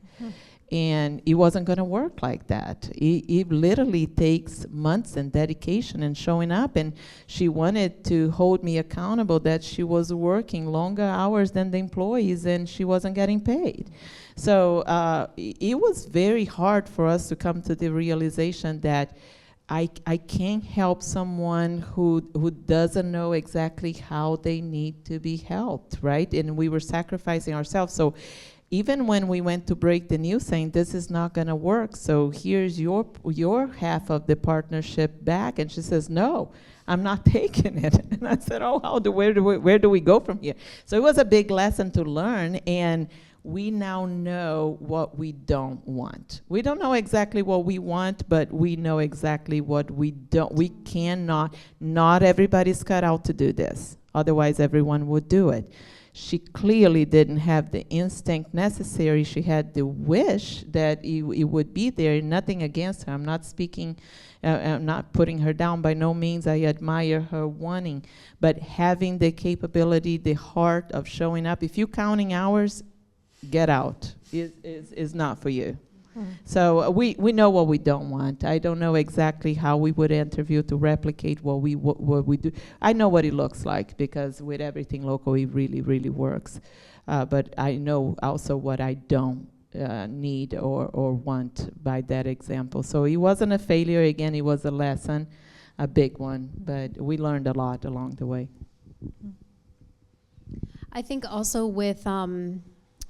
And it wasn't going to work like that. It literally takes months and dedication and showing up, and she wanted to hold me accountable that she was working longer hours than the employees and she wasn't getting paid. So it was very hard for us to come to the realization that I can't help someone who doesn't know exactly how they need to be helped, right? And we were sacrificing ourselves. So even when we went to break the news saying this is not going to work, so here's your half of the partnership back, and she says, no, I'm not taking it. And I said, oh, where do we go from here? So it was a big lesson to learn, and we now know what we don't want. We don't know exactly what we want, but we know exactly what we don't. We cannot, not everybody's cut out to do this. Otherwise, everyone would do it. She clearly didn't have the instinct necessary. She had the wish that it would be there. Nothing against her. I'm not speaking, I'm not putting her down by no means. I admire her wanting. But having the capability, the heart of showing up. If you're counting hours, get out. Is not for you. So we know what we don't want. I don't know exactly how we would interview to replicate what we do. I know what it looks like because with everything local, it really, really works. But I know also what I don't need or want by that example. So it wasn't a failure. Again, it was a lesson, a big one. But we learned a lot along the way. I think also with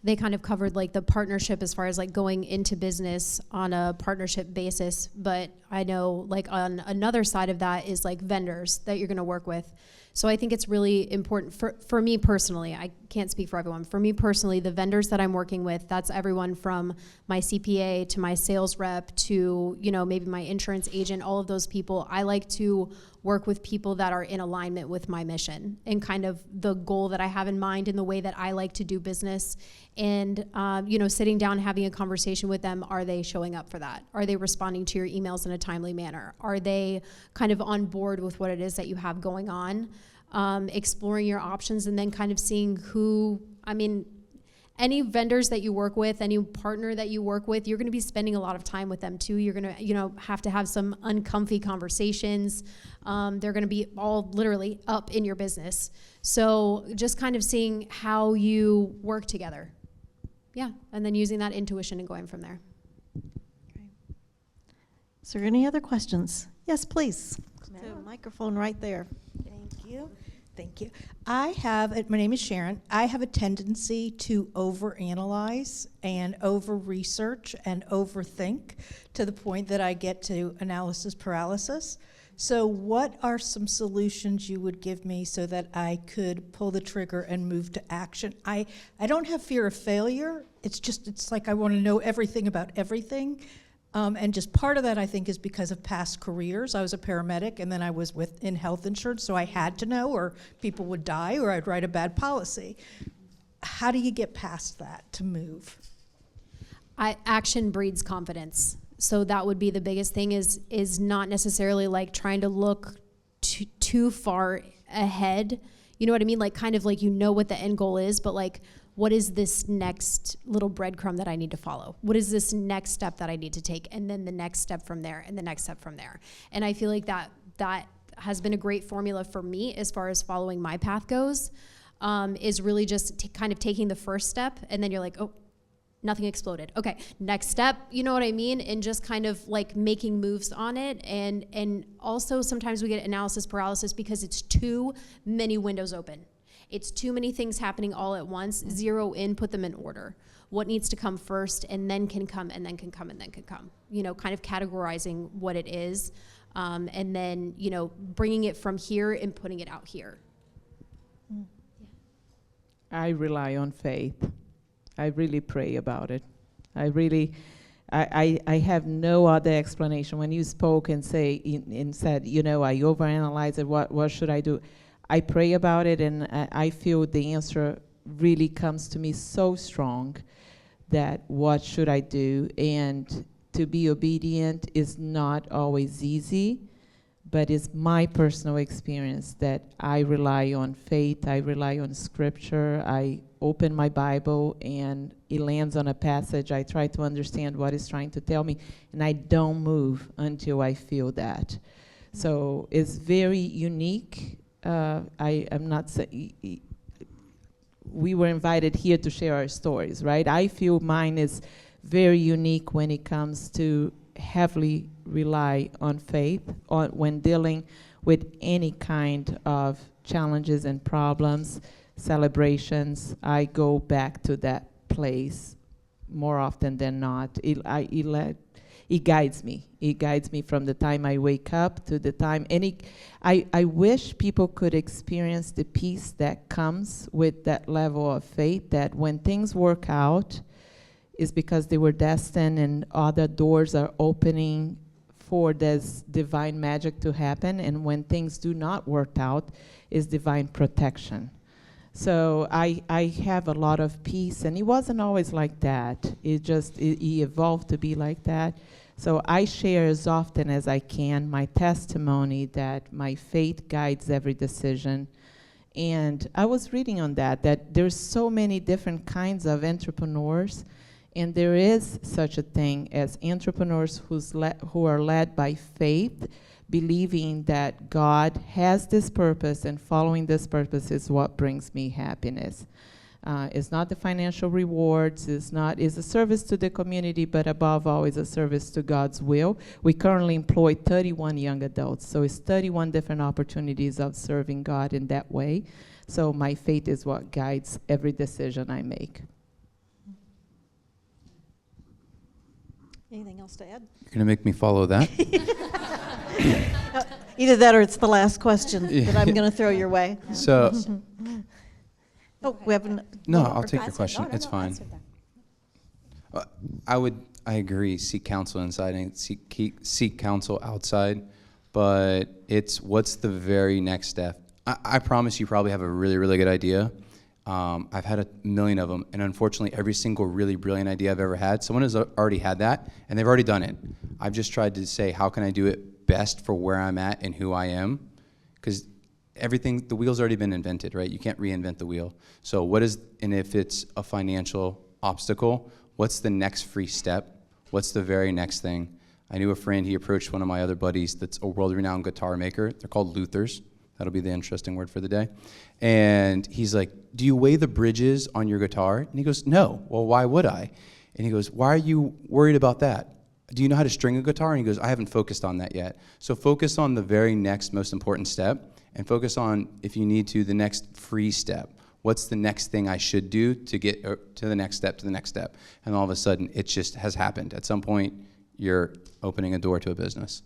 they kind of covered like the partnership as far as like going into business on a partnership basis. But I know like on another side of that is like vendors that you're gonna work with. So I think it's really important for me personally, I can't speak for everyone. For me personally, the vendors that I'm working with, that's everyone from my CPA to my sales rep to, you know, maybe my insurance agent, all of those people. I like to work with people that are in alignment with my mission and kind of the goal that I have in mind and the way that I like to do business. And, you know, sitting down, having a conversation with them, are they showing up for that? Are they responding to your emails in a timely manner? Are they kind of on board with what it is that you have going on? Exploring your options and then kind of seeing who, I mean, any vendors that you work with, any partner that you work with, you're going to be spending a lot of time with them too. You're going to, you know, have to have some uncomfy conversations. They're going to be all literally up in your business. So just kind of seeing how you work together. Yeah, and then using that intuition and going from there. Is there any other questions? Yes, please. The microphone right there. Thank you. Thank you. My name is Sharon. I have a tendency to overanalyze and over-research and overthink to the point that I get to analysis paralysis. So what are some solutions you would give me so that I could pull the trigger and move to action? I don't have fear of failure. It's like I want to know everything about everything. And just part of that, I think, is because of past careers. I was a paramedic, and then I was in health insurance, so I had to know, or people would die, or I'd write a bad policy. How do you get past that to move? Action breeds confidence. So that would be the biggest thing is not necessarily like trying to look too far ahead. You know what I mean? Like kind of like you know what the end goal is, but like what is this next little breadcrumb that I need to follow? What is this next step that I need to take? And then the next step from there and the next step from there. And I feel like that has been a great formula for me as far as following my path goes, is really just kind of taking the first step and then you're like, oh, nothing exploded. Okay, next step, you know what I mean? And just kind of like making moves on it. And also sometimes we get analysis paralysis because it's too many windows open. It's too many things happening all at once. Zero in, put them in order. What needs to come first and then can come and then can come and then can come. You know, kind of categorizing what it is and then, you know, bringing it from here and putting it out here. I rely on faith. I really pray about it. I have no other explanation. When you spoke and said, you know, I overanalyze it, what should I do? I pray about it, and I feel the answer really comes to me so strong that what should I do? And to be obedient is not always easy, but it's my personal experience that I rely on faith, I rely on scripture, I open my Bible and it lands on a passage, I try to understand what it's trying to tell me, and I don't move until I feel that. So it's very unique. I'm not saying, we were invited here to share our stories, right? I feel mine is very unique when it comes to heavily rely on faith when dealing with any kind of challenges and problems, celebrations. I it more often than not. It it guides me. It guides me from the time I wake up to the time. I wish people could experience the peace that comes with that level of faith, that when things work out, is because they were destined and other doors are opening for this divine magic to happen. And when things do not work out, is divine protection. So I have a lot of peace, and it wasn't always like that. It evolved to be like that. So I share as often as I can my testimony that my faith guides every decision. And I was reading on that there's so many different kinds of entrepreneurs, and there is such a thing as entrepreneurs who are led by faith, believing that God has this purpose, and following this purpose is what brings me happiness. It's not the financial rewards, it's a service to the community, but above all, it's a service to God's will. We currently employ 31 young adults, so it's 31 different opportunities of serving God in that way. So my faith is what guides every decision I make. Anything else to add? You're gonna make me follow that? Either that or it's the last question that I'm going to throw your way. So, Oh, we have no, I'll take your question. It's fine. I agree. Seek counsel inside and seek counsel outside, but it's what's the very next step. I promise you probably have a really, really good idea. I've had a million of them, and unfortunately, every single really brilliant idea I've ever had, someone has already had that, and they've already done it. I've just tried to say, how can I do it best for where I'm at and who I am? Because the wheel's already been invented, right? You can't reinvent the wheel. So and if it's a financial obstacle, what's the next free step? What's the very next thing? I knew a friend, he approached one of my other buddies that's a world-renowned guitar maker. They're called Luthers. That'll be the interesting word for the day. And he's like, do you weigh the bridges on your guitar? And he goes, no. Well, why would I? And he goes, why are you worried about that? Do you know how to string a guitar? And he goes, I haven't focused on that yet. So focus on the very next most important step, and focus on, if you need to, the next free step. What's the next thing I should do to get to the next step, And all of a sudden, it just has happened. At some point, you're opening a door to a business.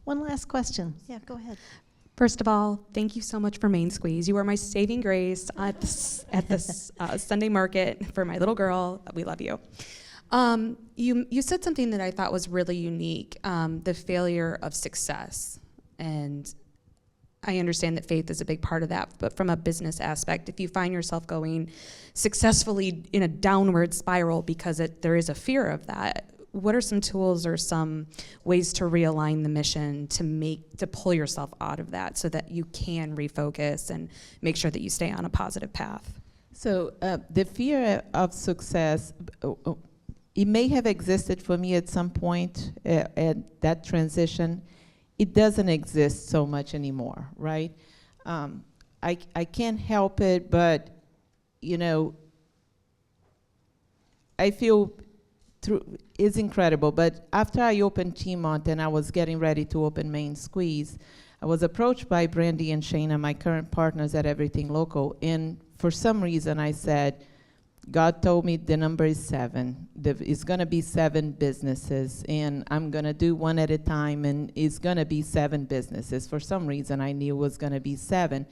One last question. Yeah, go ahead. First of all, thank you so much for Main Squeeze. You are my saving grace at this Sunday market for my little girl. We love you. You said something that I thought was really unique, the failure of success. And I understand that faith is a big part of that, but from a business aspect, if you find yourself going successfully in a downward spiral because there is a fear of that, what are some tools or some ways to realign the mission to pull yourself out of that so that you can refocus and make sure that you stay on a positive path? So the fear of success, it may have existed for me at some point at that transition. It doesn't exist so much anymore, right? I can't help it, but, I feel it's incredible. But after I opened Tmont and I was getting ready to open Main Squeeze, I was approached by Brandy and Shayna, my current partners at Everything Local, and for some reason I said, God told me the number is 7. It's going to be 7 businesses, and I'm going to do one at a time, and it's going to be 7 businesses. For some reason, I knew it was going to be 7.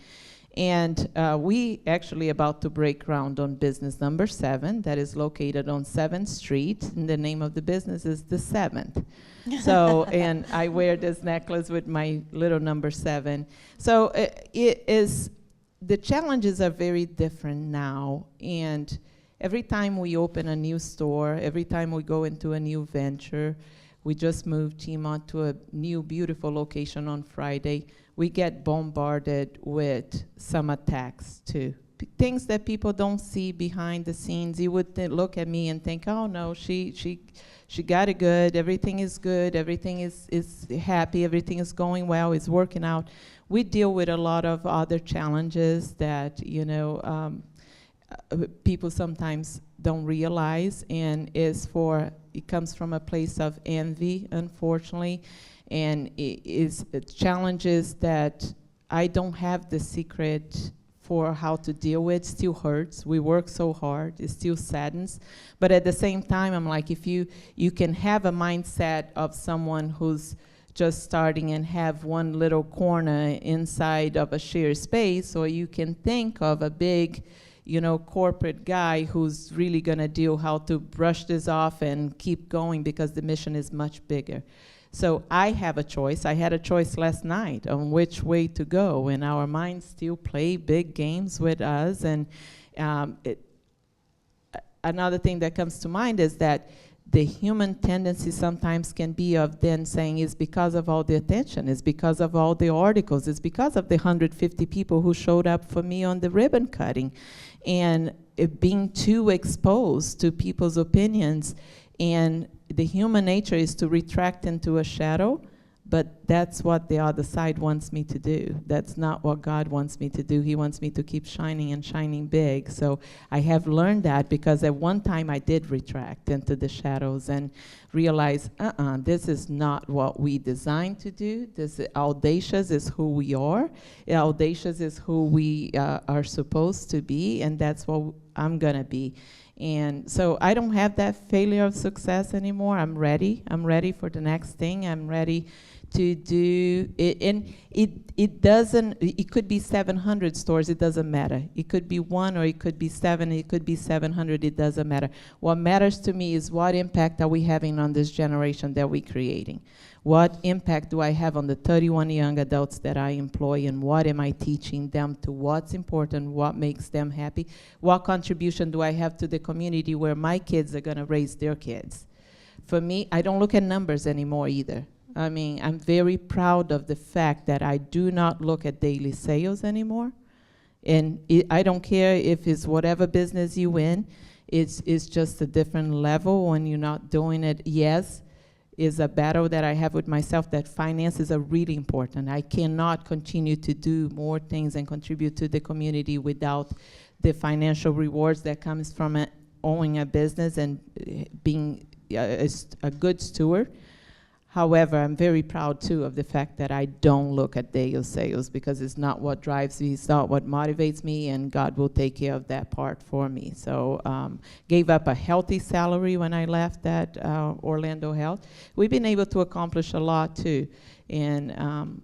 And we actually about to break ground on business number 7 that is located on 7th Street, and the name of the business is The 7th. So, and I wear this necklace with my little number 7. So the challenges are very different now, and every time we open a new store, every time we go into a new venture, we just moved Tmont to a new beautiful location on Friday, we get bombarded with some attacks too. Things that people don't see behind the scenes. You would look at me and think, oh no, she got it good, everything is happy, everything is going well, it's working out. We deal with a lot of other challenges that, people sometimes don't realize, and it comes from a place of envy, unfortunately, and it is challenges that I don't have the secret for how to deal with. Still hurts. We work so hard. It still saddens. But at the same time, I'm like, if you can have a mindset of someone who's just starting and have one little corner inside of a shared space, or you can think of a big, corporate guy who's really going to deal how to brush this off and keep going because the mission is much bigger. So I have a choice. I had a choice last night on which way to go, and our minds still play big games with us. And another thing that comes to mind is that the human tendency sometimes can be of then saying it's because of all the attention, it's because of all the articles, it's because of the 150 people who showed up for me on the ribbon cutting. And it being too exposed to people's opinions, and the human nature is to retract into a shadow, but that's what the other side wants me to do. That's not what God wants me to do. He wants me to keep shining and shining big. So I have learned that, because at one time I did retract into the shadows and realize, this is not what we designed to do. This audacious is who we are. Audacious is who we are supposed to be, and that's what I'm gonna be. And so I don't have that failure of success anymore. I'm ready. I'm ready for the next thing. I'm ready to do it. And it could be 700 stores. It doesn't matter. It could be 1, or it could be 7. It could be 700. It doesn't matter. What matters to me is what impact are we having on this generation that we're creating? What impact do I have on the 31 young adults that I employ, and what am I teaching them to what's important, what makes them happy? What contribution do I have to the community where my kids are going to raise their kids? For me, I don't look at numbers anymore either. I mean, I'm very proud of the fact that I do not look at daily sales anymore. And I don't care if it's whatever business you in, it's just a different level when you're not doing it. Yes, is a battle that I have with myself, that finances are really important. I cannot continue to do more things and contribute to the community without the financial rewards that comes from owning a business and being a good steward. However, I'm very proud, too, of the fact that I don't look at daily sales, because it's not what drives me, it's not what motivates me, and God will take care of that part for me. So gave up a healthy salary when I left that Orlando Health. We've been able to accomplish a lot, too. And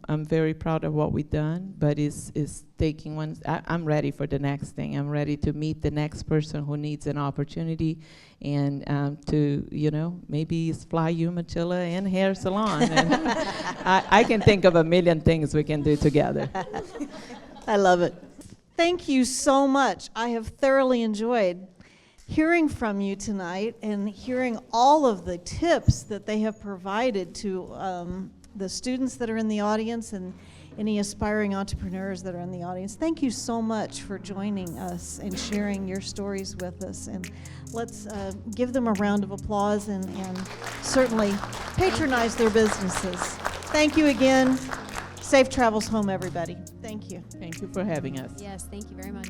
I'm very proud of what we've done, but it's taking one. I'm ready for the next thing. I'm ready to meet the next person who needs an opportunity, and to, maybe fly Umatilla and hair salon. And I can think of a million things we can do together. I love it. Thank you so much. I have thoroughly enjoyed hearing from you tonight and hearing all of the tips that they have provided to the students that are in the audience and any aspiring entrepreneurs that are in the audience. Thank you so much for joining us and sharing your stories with us. And let's give them a round of applause and certainly patronize their businesses. Thank you again. Safe travels home, everybody. Thank you. Thank you for having us. Yes, thank you very much.